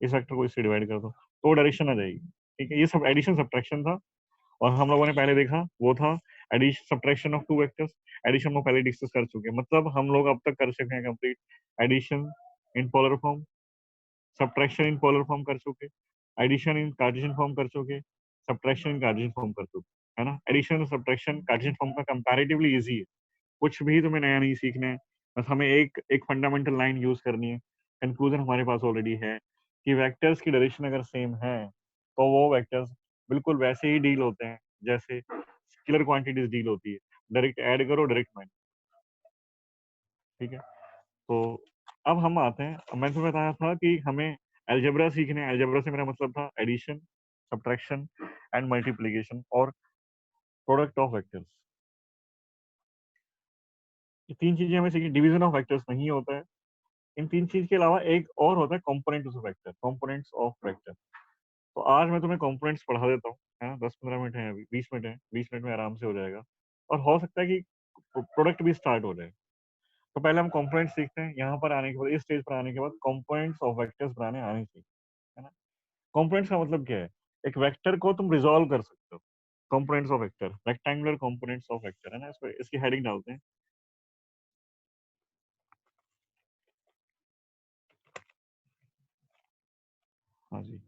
इस वेक्टर को इससे डिवाइड कर दो तो डायरेक्शन आ जाएगी। ठीक है, ये सब एडिशन सब्ट्रैक्शन था, और हम लोगों ने पहले देखा वो था addition subtraction of two vectors. Addition में पहले डिस्कस कर चुके हैं, मतलब हम लोग अब तक कर चुके हैं complete addition in polar form, subtraction in polar form कर चुके, एडिशन इन कार्टेशियन फॉर्म कर चुके, सब्ट्रैक्शन इन कार्टेशियन फॉर्म कर चुके, है ना। एडिशन और सब्ट्रैक्शन कार्टेशियन फॉर्म का कंपैरेटिवली इजी है, कुछ भी तुम्हें नया नहीं सीखना है, बस हमें एक एक फंडामेंटल लाइन यूज करनी है। कंक्लूजन हमारे पास ऑलरेडी है कि वेक्टर्स की डायरेक्शन अगर सेम है, तो वो वेक्टर्स बिल्कुल वैसे ही डील होते हैं जैसे स्केलर क्वांटिटीज डील होती है, डायरेक्ट ऐड करो डायरेक्ट माइनस। ठीक है, तो अब हम आते हैं, अब मैं तुम्हें बताया था कि हमें अलजेब्रा सीखने हैं। अलजेब्रा से मेरा मतलब था एडिशन, सब्ट्रैक्शन एंड मल्टीप्लिकेशन और प्रोडक्ट ऑफ वेक्टर्स। ये तीन चीजें हमें सीखी। डिवीजन ऑफ वेक्टर्स नहीं होता है, इन तीन चीज के अलावा एक और होता है component of vector, components of vector. तो आज मैं तुम्हें कंपोनेंट्स पढ़ा देता हूँ, है ना। 10-15 मिनट है, अभी 20 मिनट है, 20 मिनट में आराम से हो जाएगा, और हो सकता है कि प्रोडक्ट भी स्टार्ट हो जाए। तो पहले हम कंपोनेंट सीखते हैं। यहाँ पर आने के बाद, इस स्टेज पर आने के बाद कंपोनेंट्स ऑफ वेक्टर्स बनाने आने चाहिए, है ना। कंपोनेंट्स का मतलब क्या है? एक वेक्टर को तुम रिजॉल्व कर सकते हो। Components of vector, rectangular components of vector, है ना। इसको, इसकी हेडिंग डालते हैं। हाँ जी।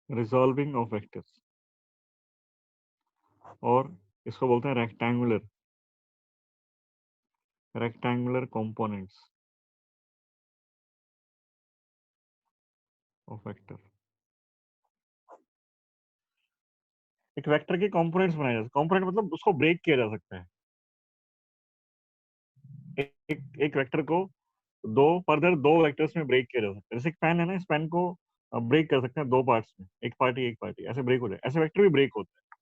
रिजॉल्विंग ऑफ वेक्टर्स, और इसको बोलते हैं rectangular, rectangular components of vector. एक वेक्टर के कंपोनेंट्स बनाए जा सकते हैं। कंपोनेंट मतलब उसको ब्रेक किया जा सकता है। एक वेक्टर को दो फर्दर दो वेक्टर्स में ब्रेक किया जा सकता है। जैसे एक पेन है ना, इस पेन को ब्रेक कर सकते हैं दो पार्ट्स में, एक पार्टी ऐसे ब्रेक हो जाए। ऐसे वेक्टर भी ब्रेक होता है,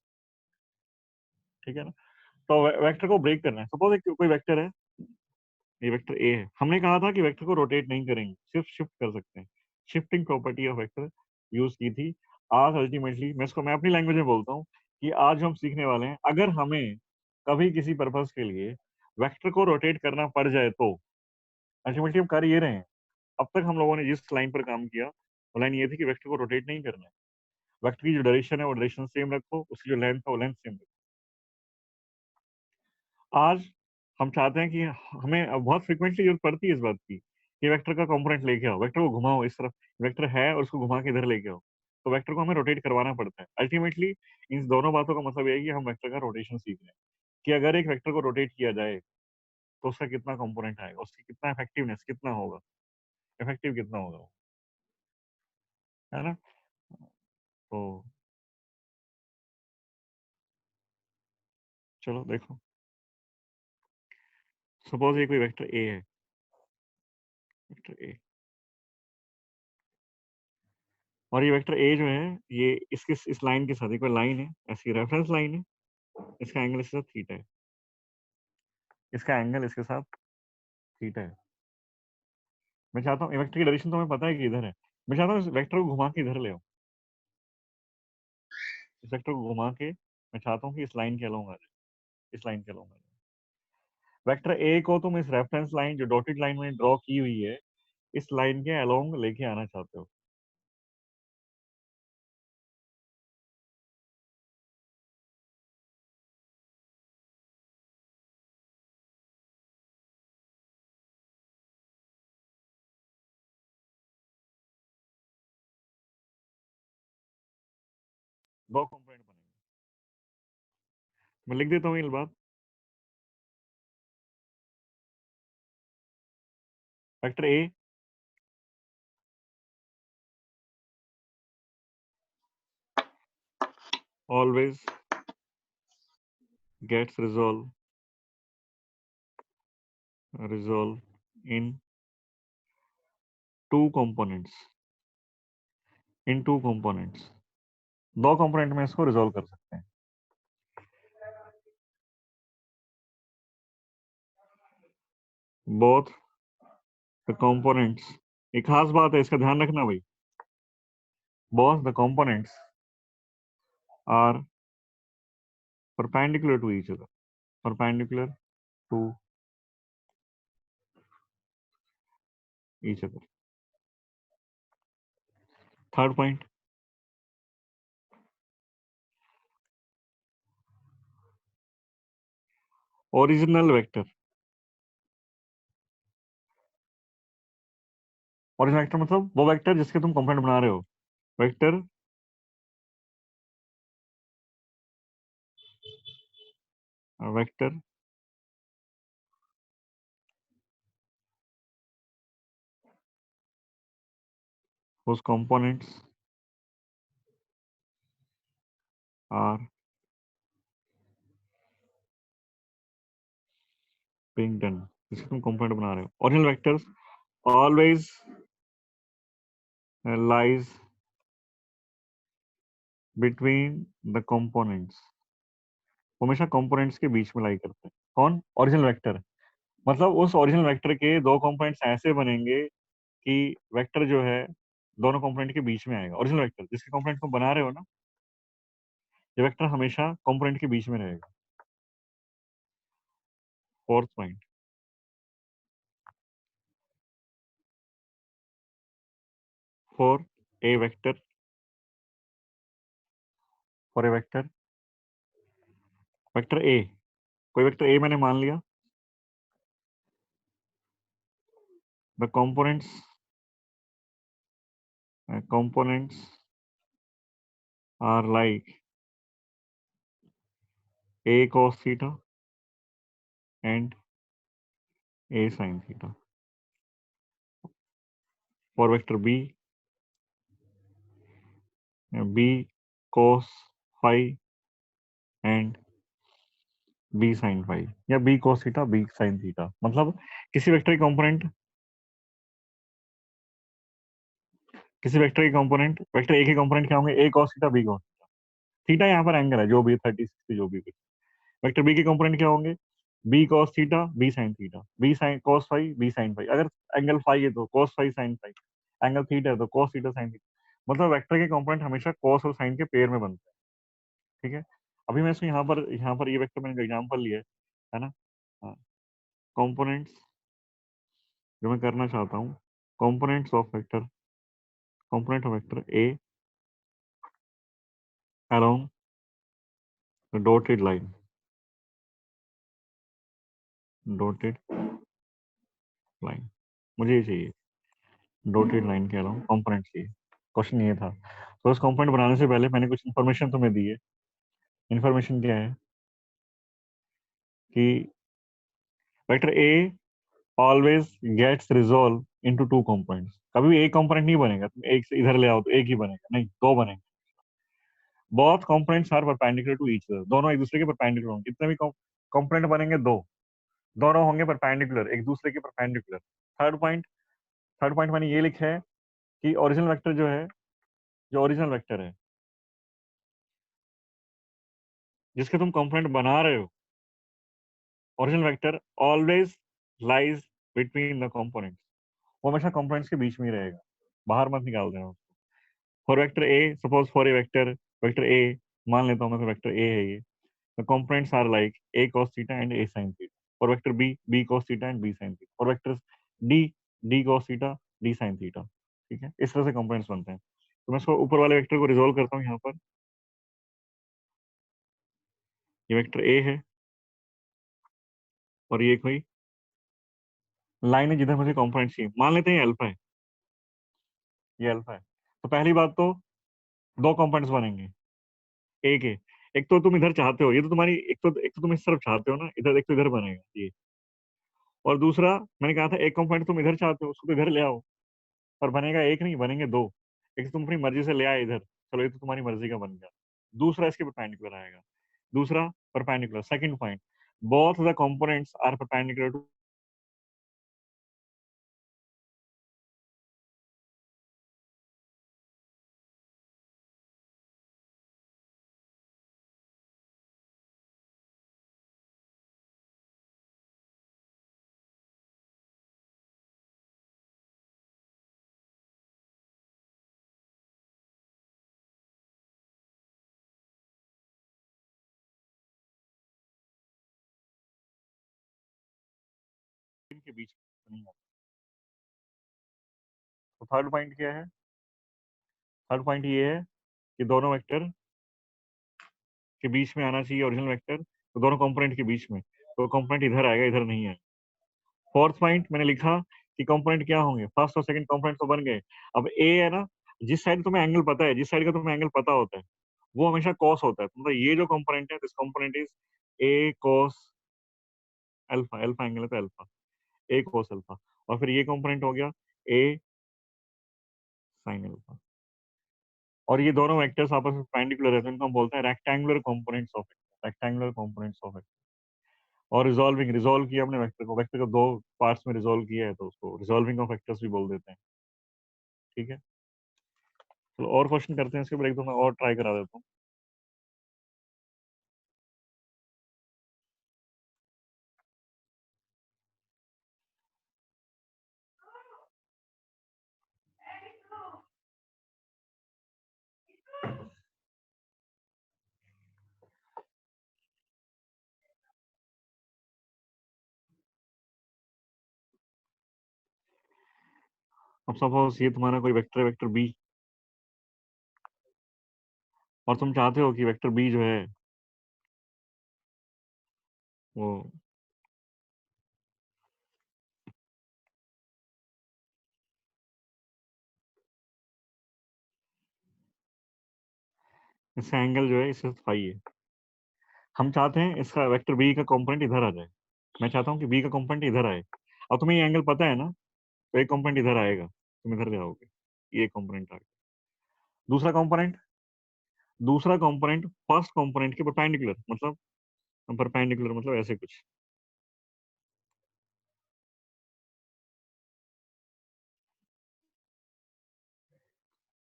ठीक है ना। तो वेक्टर को ब्रेक करना है। सपोज एक कोई वेक्टर है, ये वेक्टर ए है। हमने कहा था कि वेक्टर को रोटेट नहीं करेंगे, सिर्फ शिफ्ट कर सकते हैं। Shifting property of vector use की थी। आज अल्टीमेटली मैं अपनी लैंग्वेज में बोलता हूँ कि आज हम सीखने वाले हैं, अगर हमें कभी किसी पर्पज के लिए वेक्टर को रोटेट करना पड़ जाए तो अल्टीमेटली हम कर ये रहे हैं। अब तक हम लोगों ने जिस लाइन पर काम किया, वो लाइन ये थी कि वेक्टर को रोटेट नहीं करना है। वेक्टर की जो डायरेक्शन है वो डायरेक्शन सेम रखो, उसकी जो लेंथ है वो लेंथ सेम रखो। आज हम चाहते हैं कि हमें अब बहुत फ्रिक्वेंटली जरूरत पड़ती है इस बात की कि वेक्टर का कंपोनेंट लेके आओ, वेक्टर को घुमाओ इस तरफ। वेक्टर है और उसको घुमा के इधर लेके आओ, तो वेक्टर को हमें रोटेट करवाना पड़ता है। अल्टीमेटली इन दोनों बातों का मतलब यही है कि हम वेक्टर का रोटेशन सीख रहे हैं, कि अगर एक वेक्टर को रोटेट किया जाए तो उसका कितना कंपोनेंट आएगा, उसकी कितना इफेक्टिवनेस कितना होगा, इफेक्टिव कितना होगा वो, है ना। तो चलो देखो, सपोज ये कोई वेक्टर ए है, वेक्टर ए, और ये वेक्टर ए जो है ये इसके इस लाइन के साथ, एक लाइन है ऐसी, रेफरेंस लाइन है, इसका एंगल इसके साथ थीटा है, इसका एंगल इसके साथ थीटा है। मैं चाहता हूँ वेक्टर की डायरेक्शन तो हमें पता है कि इधर है, मैं चाहता हूँ इस वेक्टर को घुमा के इधर ले आओ। इस वेक्टर को घुमा के मैं चाहता हूँ कि इस लाइन के अलोंग आ जाए, इस लाइन के अलोंग आ जाए। वेक्टर ए को तुम इस रेफरेंस लाइन जो डॉटेड लाइन में ड्रॉ की हुई है, इस लाइन के अलोंग लेके आना चाहते हो। दो कंपोनेंट बनेंगे। मैं लिख देता हूँ ये बात। Vector A always gets resolve in two components, in two components। दो कंपोनेंट में इसको रिजॉल्व कर सकते हैं। बोथ द कंपोनेंट्स, एक खास बात है, इसका ध्यान रखना भाई। Both the components are perpendicular to each other, perpendicular to each other। Third point, original vector. Original vector मतलब वो वेक्टर जिसके तुम कंपोनेंट बना रहे हो। Vector vector whose components are being done, जिसके तुम कंपोनेंट बना रहे हो। Original vectors always lies between the components, हमेशा कंपोनेंट्स के बीच में लाई करते हैं। कौन? Original vector. मतलब उस ओरिजिनल वेक्टर के दो कंपोनेंट्स ऐसे बनेंगे कि वेक्टर जो है दोनों कंपोनेंट के बीच में आएगा। ओरिजिनल वेक्टर जिसके कंपोनेंट को बना रहे हो ना, ये वेक्टर हमेशा कंपोनेंट के बीच में रहेगा। Fourth point, for a vector, for a vector, vector ए, कोई वेक्टर ए मैंने मान लिया, the components are like a cos theta and a sin theta. For vector b, b cos phi and b sin phi, या b cos theta b sin theta। मतलब किसी vector के component, किसी vector के component, vector A के component क्या होंगे? a cos theta b cos theta, यहाँ पर एंगल है जो भी 30 60 जो भी कुछ। वेक्टर बी के कंपोनेंट क्या होंगे? B cos theta B sin theta, B sin cos phi B sin phi. अगर एंगल फाई है तो cos phi sin phi, angle theta है तो cos थीटा sin थीटा। मतलब वेक्टर के कंपोनेंट हमेशा cos और sin के पेयर में बनते हैं। ठीक है, अभी मैं इसमें यहाँ पर ये वेक्टर मैंने एग्जांपल लिया है ना। हाँ, कंपोनेंट्स जो मैं करना चाहता हूँ, components of vector, component of vector a along the dotted line, dotted line, मुझे ये चाहिए, डॉटेड लाइन के अलावा कंपोनेंट चाहिए। क्वेश्चन ये था। तो उस कंपोनेंट बनाने से पहले मैंने कुछ इन्फॉर्मेशन तुम्हें दी है। इन्फॉर्मेशन क्या है कि vector A always gets resolve into two components. कभी भी एक कंपोनेंट नहीं बनेगा, तुम एक से इधर ले आओ तो एक ही बनेगा, नहीं दो बनेंगे। Both components are perpendicular to each other, दोनों एक दूसरे के परपेंडिकुलर होंगे। जितने भी कंपोनेंट बनेंगे दो, दोनों होंगे परपेंडिकुलर, एक दूसरे के perpendicular. Third point, third point मैंने ये लिखा है कि ओरिजिनल वेक्टर जो है, जो ओरिजिनल वेक्टर है जिसके तुम कंपोनेंट बना रहे हो, original vector always lies between the components, वो हमेशा कंपोनेंट्स के बीच में ही रहेगा, बाहर मत निकाल देना उसको। For vector A, suppose for a vector, vector A मान लेता हूँ मैं, वेक्टर ए है ये, the components are like A cos theta and A sin theta. For vector B, B cos theta and B sin theta. For vector D, D cos theta D sin theta. ठीक है, इस तरह से components बनते हैं। तो मैं इसको ऊपर वाले वेक्टर को रिजोल्व करता हूँ। यहाँ पर ये वेक्टर ए है और ये कोई लाइन है जिधर मुझे कंपोनेंट चाहिए, मान लेते हैं अल्फा है, ये अल्फा है। तो पहली बात तो दो कंपोनेंट्स बनेंगे ए के, एक तो तुम इधर चाहते हो, ये तो तुम्हारी, एक तो तुम इस तरफ चाहते हो ना, इधर एक तो इधर बनेगा ये, और दूसरा मैंने कहा था एक कंपोनेंट तुम इधर चाहते हो, उसको तो इधर ले आओ, पर बनेगा एक नहीं, बनेंगे दो। एक तो तुम अपनी मर्जी से ले आए इधर, चलो ये तो तुम्हारी मर्जी का बन गया, दूसरा इसके परपेंडिकुलर आएगा, दूसरा perpendicular. Second point, both the components are perpendicular to, इनके बीच में नहीं आता। तो थर्ड पॉइंट क्या है? थर्ड पॉइंट ये है कि दोनों वेक्टर के बीच में आना चाहिए ओरिजिनल वेक्टर, तो दोनों कंपोनेंट के बीच में, तो कंपोनेंट इधर आएगा, इधर नहीं है। फोर्थ पॉइंट मैंने लिखा कि कंपोनेंट क्या होंगे, फर्स्ट और सेकंड कंपोनेंट तो बन गए। अब ए है ना, जिस साइड तुम्हें एंगल पता है, जिस साइड का तुम्हें एंगल पता होता है वो हमेशा कॉस होता है। मतलब ये जो कंपोनेंट है, this component is a cos alpha, alpha angle है तो अल्फा, ए कॉस अल्फा। और फिर ये कंपोनेंट हो गया ए साइन अल्फा। और ये दोनों वेक्टर्स आपस में परपेंडिकुलर है, तो इनको हम बोलते हैं rectangular components of vector, rectangular components of vector. और रिजॉल्व किया हमने वेक्टर को दो पार्ट्स में रिजॉल्व किया है तो उसको रिजॉल्विंग ऑफ वेक्टर्स भी बोल देते हैं। ठीक है, चलो और क्वेश्चन करते हैं, इसके ऊपर एक दो मैं और ट्राई करा देता हूँ। अब सपोज ये तुम्हारा कोई वेक्टर बी, और तुम चाहते हो कि वेक्टर बी जो है वो इसका एंगल जो है इससे फाई है। हम चाहते हैं इसका वेक्टर बी का कंपोनेंट इधर आ जाए। मैं चाहता हूँ कि बी का कंपोनेंट इधर आए। अब तुम्हें ये एंगल पता है ना, तो एक कंपोनेंट इधर आएगा, तुम इधर जाओगे, ये कंपोनेंट आ गया। दूसरा कंपोनेंट फर्स्ट कंपोनेंट के परपेंडिकुलर, मतलब ऐसे कुछ।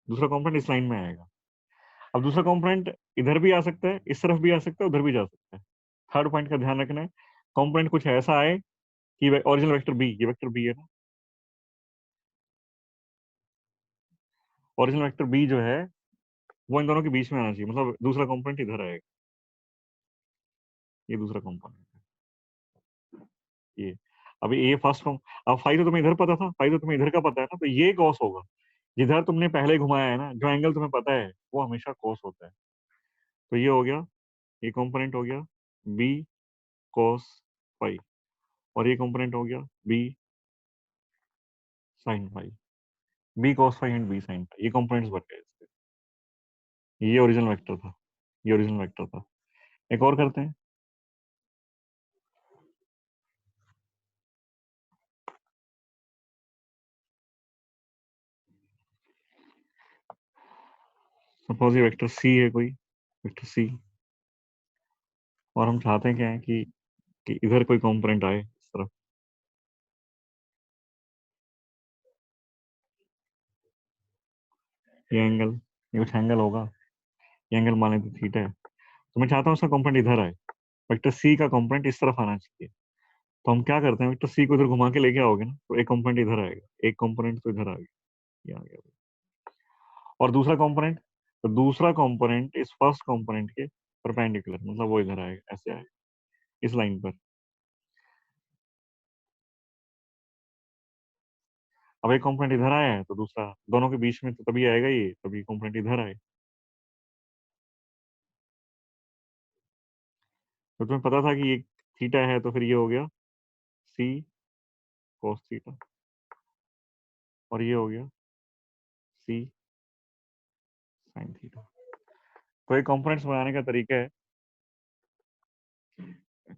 दूसरा कंपोनेंट इस लाइन में आएगा। अब दूसरा कंपोनेंट इधर भी आ सकता है, इस तरफ भी आ सकता है, उधर भी जा सकता है। थर्ड पॉइंट का ध्यान रखना है, कंपोनेंट कुछ ऐसा आए कि ओरिजिनल वेक्टर बी, ये वेक्टर बी है ना, ओरिजिनल वेक्टर बी जो है वो इन दोनों के बीच में आना चाहिए, मतलब दूसरा कंपोनेंट इधर आएगा, ये दूसरा कंपोनेंट ये। अभी ये फर्स्ट कॉम, अब फाई तो तुम्हें इधर पता था, फाई तो तुम्हें इधर का पता है ना, तो ये कॉस होगा। जिधर तुमने पहले घुमाया है ना, जो एंगल तुम्हें पता है वो हमेशा कॉस होता है। तो ये हो गया, ये कंपोनेंट हो गया बी कॉस फाई, और ये कंपोनेंट हो गया B sine phi. B cos phi and B sine phi, ये कंपोनेंट्स बन गए इसके। ये ओरिजिनल वेक्टर था, ये ओरिजिनल वेक्टर था। एक और करते हैं। सपोज ये वेक्टर सी है, कोई वेक्टर सी, और हम चाहते हैं क्या है कि इधर कोई कंपोनेंट आए इस तरफ। ये कुछ एंगल होगा, ये एंगल मान लेते थीटा है, तो मैं चाहता हूँ उसका कंपोनेंट इधर आए, वेक्टर सी का कंपोनेंट इस तरफ आना चाहिए। तो हम क्या करते हैं, वेक्टर सी को इधर घुमा के लेके आओगे ना, तो एक कंपोनेंट इधर आएगा, एक कंपोनेंट तो इधर आ गया, ये आ गया। और दूसरा कंपोनेंट इस फर्स्ट कंपोनेंट के परपेंडिकुलर, मतलब वो इधर आएगा, ऐसे आएगा इस लाइन पर। अब एक कंपोनेंट इधर आया है तो दूसरा दोनों के बीच में तो तभी आएगा, ये तभी कंपोनेंट इधर आए। तो तुम्हें पता था कि ये थीटा है, तो फिर ये हो गया सी cos थीटा, और ये हो गया सी sin थीटा। तो ये कंपोनेंट्स बनाने का तरीका है।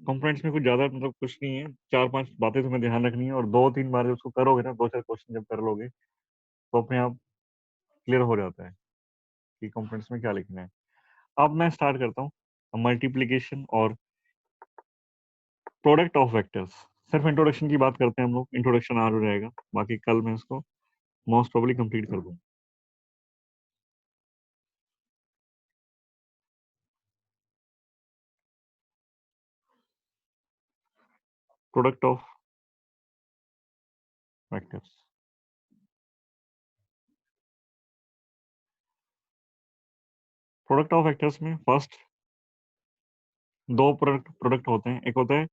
कंपोनेंट्स में कुछ ज्यादा मतलब कुछ नहीं है, चार पांच बातें तुम्हें ध्यान रखनी है, और दो तीन बार जब उसको करोगे ना, दो चार क्वेश्चन जब कर लोगे तो अपने आप क्लियर हो जाता है कि कंपोनेंट्स में क्या लिखना है। अब मैं स्टार्ट करता हूँ मल्टीप्लीकेशन और प्रोडक्ट ऑफ वेक्टर्स। सिर्फ इंट्रोडक्शन की बात करते हैं हम लोग, इंट्रोडक्शन आज हो जाएगा, बाकी कल मैं इसको मोस्ट प्रोबेबली कंप्लीट कर दूंगा। Product of vectors, product of vectors में फर्स्ट दो प्रोडक्ट होते हैं, एक होता है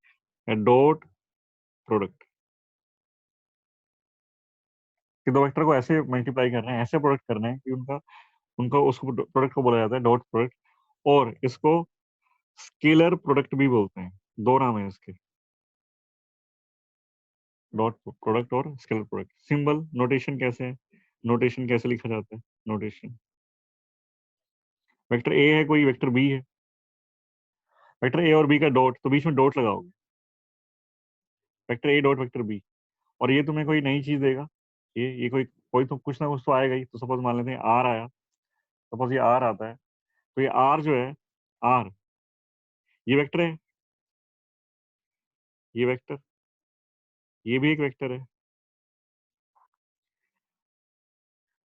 डॉट प्रोडक्ट, कि दो वेक्टर को ऐसे मल्टीप्लाई करना है, ऐसे प्रोडक्ट करना है कि उनका उनका उसको प्रोडक्ट को बोला जाता है डॉट प्रोडक्ट। और इसको स्केलर प्रोडक्ट भी बोलते हैं, दो नाम है इसके, डॉट प्रोडक्ट और स्केलर प्रोडक्ट। सिंबल नोटेशन कैसे है, नोटेशन कैसे लिखा जाता है, नोटेशन वेक्टर ए है, कोई वेक्टर बी है, वेक्टर ए और बी का डॉट, तो बीच में डॉट लगाओगे, vector A dot vector B. और ये तुम्हें कोई नई चीज देगा, ये कोई कोई तो कुछ ना कुछ तो आएगा ही। तो सपोज मान लेते हैं आर आया, सपोज ये आर आता है, तो ये आर जो है, आर ये वेक्टर है, ये वेक्टर, ये भी एक वेक्टर है।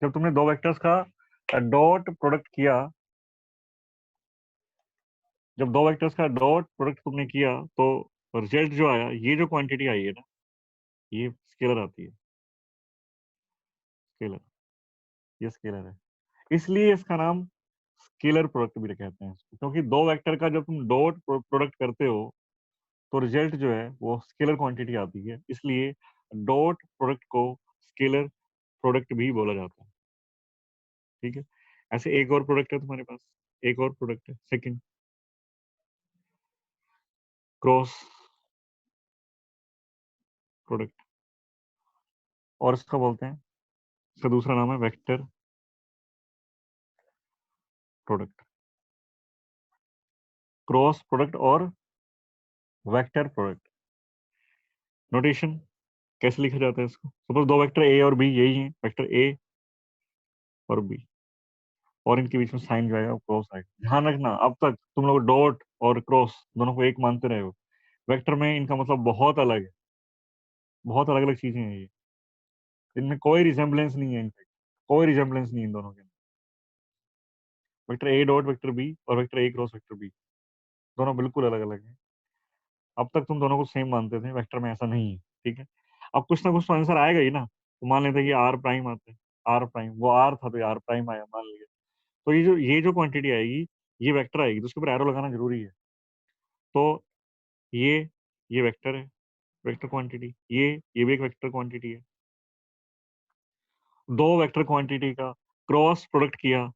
जब तुमने दो वेक्टर्स का डॉट प्रोडक्ट किया, जब दो वेक्टर्स का डॉट प्रोडक्ट तुमने किया तो रिजल्ट जो आया, ये जो क्वांटिटी आई है ना, ये स्केलर आती है, स्केलर, ये स्केलर है। इसलिए इसका नाम स्केलर प्रोडक्ट भी कहते हैं इसको, क्योंकि दो वेक्टर का जब तुम डॉट प्रोडक्ट करते हो तो रिजल्ट जो है वो स्केलर क्वांटिटी आती है, इसलिए डॉट प्रोडक्ट को स्केलर प्रोडक्ट भी बोला जाता है। ठीक है, ऐसे एक और प्रोडक्ट है तुम्हारे पास, एक और प्रोडक्ट है सेकंड, क्रॉस प्रोडक्ट, और इसका बोलते हैं, इसका दूसरा नाम है वेक्टर प्रोडक्ट। क्रॉस प्रोडक्ट और वेक्टर प्रोडक्ट, नोटेशन कैसे लिखा जाता है इसको? सपोज दो वेक्टर ए और बी यही हैं, वेक्टर ए और बी, और इनके बीच में साइन जो है क्रॉस है। ध्यान रखना, अब तक तुम लोग डॉट और क्रॉस दोनों को एक मानते रहे हो, वेक्टर में इनका मतलब बहुत अलग है, बहुत अलग अलग चीजें हैं ये, इनमें कोई रिजेम्बलेंस नहीं है, इनफैक्ट कोई रिजेम्बलेंस नहीं है इन दोनों के, vector A dot vector B और vector A cross vector B, दोनों बिल्कुल अलग अलग हैं। अब तक तुम दोनों को सेम मानते थे, वेक्टर में ऐसा नहीं है। ठीक है, अब कुछ ना कुछ तो आंसर आएगा ही ना, तो मान लेते हैं कि आर प्राइम आता है, आर प्राइम, वो आर था तो आर प्राइम आया मान लिया, तो ये जो क्वांटिटी आएगी, ये वेक्टर आएगी, तो उसके ऊपर एरो लगाना जरूरी है। तो ये ये वेक्टर है, वेक्टर क्वांटिटी, ये भी एक वेक्टर क्वांटिटी है। दो वेक्टर क्वांटिटी का क्रॉस प्रोडक्ट किया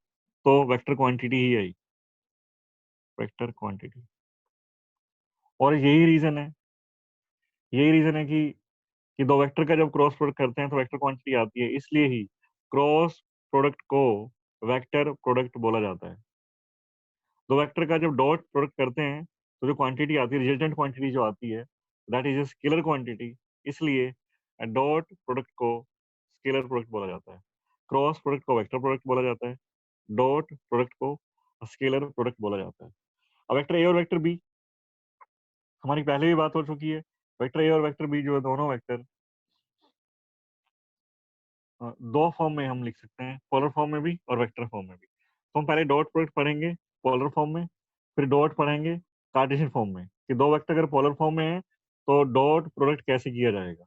तो वेक्टर क्वांटिटी ही आई, वेक्टर क्वांटिटी। और यही रीजन है कि दो वेक्टर का जब क्रॉस प्रोडक्ट करते हैं तो वेक्टर क्वांटिटी आती है, इसलिए ही क्रॉस प्रोडक्ट को वेक्टर प्रोडक्ट बोला जाता है। दो वेक्टर का जब डॉट प्रोडक्ट करते हैं तो जो क्वांटिटी आती है, रिजल्टेंट क्वांटिटी जो आती है, that is a scalar quantity, इसलिए डॉट प्रोडक्ट को स्केलर प्रोडक्ट बोला जाता है, क्रॉस प्रोडक्ट को वेक्टर प्रोडक्ट बोला जाता है, डॉट प्रोडक्ट को स्केलर प्रोडक्ट बोला जाता है। अब वेक्टर ए और वेक्टर बी, हमारी पहले भी बात हो चुकी है, वेक्टर ए और वेक्टर बी जो है, दोनों वेक्टर दो फॉर्म में हम लिख सकते हैं, पोलर फॉर्म में भी और वेक्टर फॉर्म में भी। तो हम पहले डॉट प्रोडक्ट पढ़ेंगे पोलर फॉर्म में, फिर डॉट पढ़ेंगे कार्टेशियन फॉर्म में, कि दो वेक्टर अगर पोलर फॉर्म में है तो डॉट प्रोडक्ट कैसे किया जाएगा,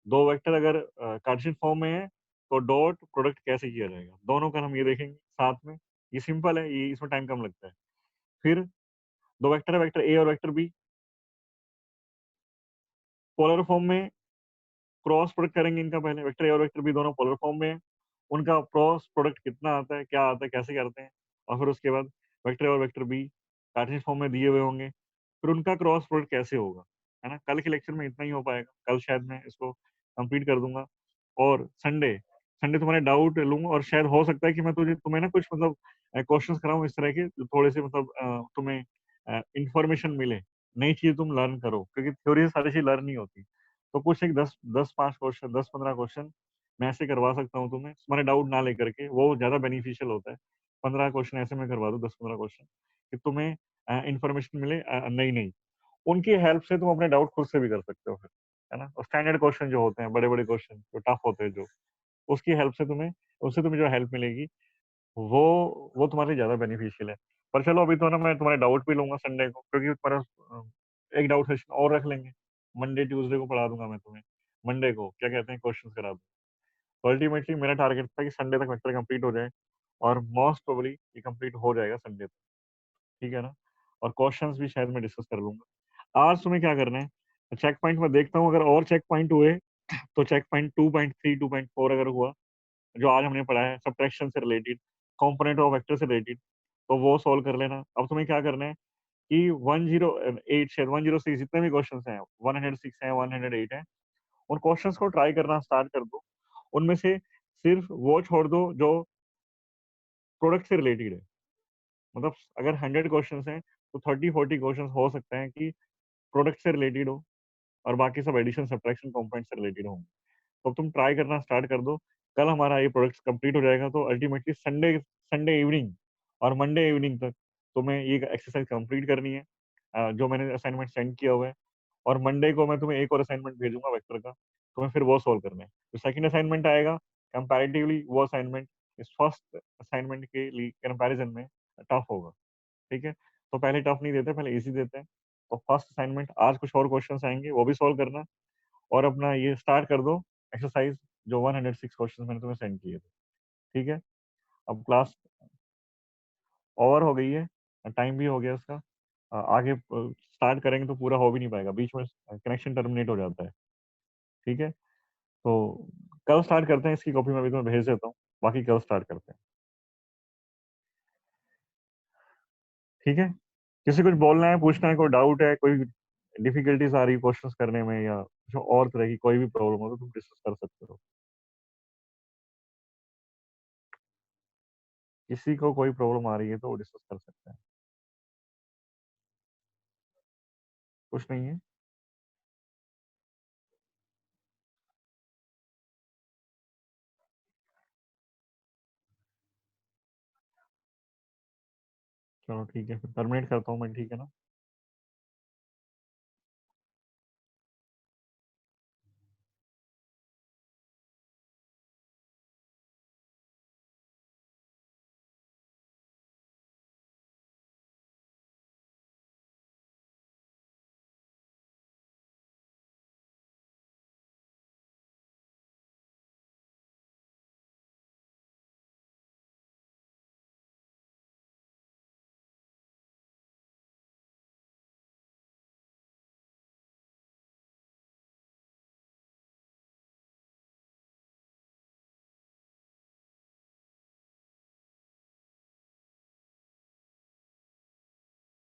दो वेक्टर अगर कार्टेशियन फॉर्म में है तो डॉट प्रोडक्ट कैसे किया जाएगा, दोनों का हम ये देखेंगे साथ में। ये सिंपल है, ये इसमें टाइम कम लगता है। फिर दो वेक्टर है, वेक्टर ए और वेक्टर बी, पोलर फॉर्म में क्रॉस प्रोडक्ट करेंगे इनका, पहले वेक्टर ए और वेक्टर बी दोनों पोलर फॉर्म में है, उनका क्रॉस प्रोडक्ट कितना आता है, क्या आता है, कैसे करते हैं, और फिर उसके बाद वेक्टर ए और वेक्टर बी कार्टेशियन फॉर्म में दिए हुए होंगे, फिर उनका क्रॉस प्रोडक्ट कैसे होगा, है ना। कल के लेक्चर में इतना ही हो पाएगा, कल शायद मैं इसको कंप्लीट कर दूंगा, और संडे संडे तुम्हारे डाउट लूंगा, और शायद हो सकता है कि मैं तुम्हें ना कुछ मतलब क्वेश्चंस कराऊं इस तरह के, जो थोड़े से मतलब तुम्हें इंफॉर्मेशन मिले, नई चीज तुम लर्न करो, क्योंकि थ्योरी से सारी चीज लर्न नहीं होती। तो कुछ एक 10 5 क्वेश्चन, 10 15 क्वेश्चन मैं ऐसे करवा सकता हूँ तुम्हें, तुम्हारे डाउट ना लेकर के, वो ज्यादा बेनिफिशियल होता है। 15 क्वेश्चन ऐसे मैं करवा दूँ, 10 15 क्वेश्चन, कि तुम्हें इंफॉर्मेशन मिले नई नई, उनकी हेल्प से तुम अपने डाउट खुद से भी कर सकते हो फिर, है ना। और स्टैंडर्ड क्वेश्चन जो होते हैं, बड़े बड़े क्वेश्चन जो टफ होते हैं, जो उसकी हेल्प से तुम्हें, उससे तुम्हें जो हेल्प मिलेगी, वो तुम्हारे लिए ज्यादा बेनिफिशियल है। पर चलो, अभी तो ना मैं तुम्हारे डाउट भी लूंगा संडे को, क्योंकि तुम्हारा एक डाउट सेशन और रख लेंगे, मंडे ट्यूसडे को पढ़ा दूंगा मैं तुम्हें, मंडे को क्या कहते हैं क्वेश्चंस करा दूंगा। तो अल्टीमेटली मेरा टारगेट था कि संडे तक वेक्टर कंप्लीट हो जाए, और मोस्ट प्रोबेबली ये कंप्लीट हो जाएगा संडे तक, ठीक है ना। और क्वेश्चंस भी शायद मैं डिस्कस कर लूंगा। आज तुम्हें क्या करना है, चेक पॉइंट में देखता हूँ, अगर और चेक पॉइंट हुए तो चेक पॉइंट 2.3 2.4 अगर हुआ, जो आज हमने पढ़ा है सब्ट्रैक्शन से रिलेटेड, कंपोनेंट ऑफ वेक्टर से रिलेटेड, तो वो सॉल्व कर लेना। अब तुम्हें क्या करना है कि 108 शायद 106 जितने भी क्वेश्चन हैं, 106 है, 108 है, उन क्वेश्चंस को ट्राई करना स्टार्ट कर दो। उनमें से सिर्फ वो छोड़ दो जो प्रोडक्ट से रिलेटेड है, मतलब अगर 100 क्वेश्चन हैं तो 30 40 क्वेश्चन हो सकते हैं कि प्रोडक्ट से रिलेटेड हो, और बाकी सब एडिशन सब्ट्रैक्शन कंपोनेंट से रिलेटेड होंगे। तो तुम ट्राई करना स्टार्ट कर दो, कल हमारा ये प्रोडक्ट कंप्लीट हो जाएगा, तो अल्टीमेटली संडे संडे इवनिंग और मंडे इवनिंग तक तुम्हें ये एक्सरसाइज कंप्लीट करनी है, जो मैंने असाइनमेंट सेंड किया हुआ है, और मंडे को मैं तुम्हें एक और असाइनमेंट भेजूंगा वेक्टर का, तुम्हें फिर वो सॉल्व करना है। तो सेकंड असाइनमेंट आएगा, कंपैरेटिवली वो असाइनमेंट इस फर्स्ट असाइनमेंट के लिए कंपैरिजन में टफ होगा। ठीक है, तो पहले टफ नहीं देते, पहले इजी देते हैं। तो फर्स्ट असाइनमेंट आज कुछ और क्वेश्चंस आएंगे, वो भी सॉल्व करना, और अपना ये स्टार्ट कर दो एक्सरसाइज जो 106 क्वेश्चन मैंने तुम्हें सेंड किए थे। ठीक है, अब क्लास ओवर हो गई है, टाइम भी हो गया इसका। आगे स्टार्ट करेंगे तो पूरा हो भी नहीं पाएगा, बीच में कनेक्शन टर्मिनेट हो जाता है। ठीक है, तो कल स्टार्ट करते हैं, इसकी कॉपी मैं भी तुम्हें भेज देता हूँ, बाकी कल स्टार्ट करते हैं। ठीक है, किसी कुछ बोलना है, पूछना है, कोई डाउट है, कोई डिफिकल्टीज आ रही है क्वेश्चंस करने में, या जो और तरह की कोई भी प्रॉब्लम हो तो तुम डिस्कस कर सकते हो। किसी को कोई प्रॉब्लम आ रही है तो वो डिस्कस कर सकते हैं, कुछ नहीं है। चलो ठीक है, फिर टर्मिनेट करता हूँ मैं, ठीक है ना।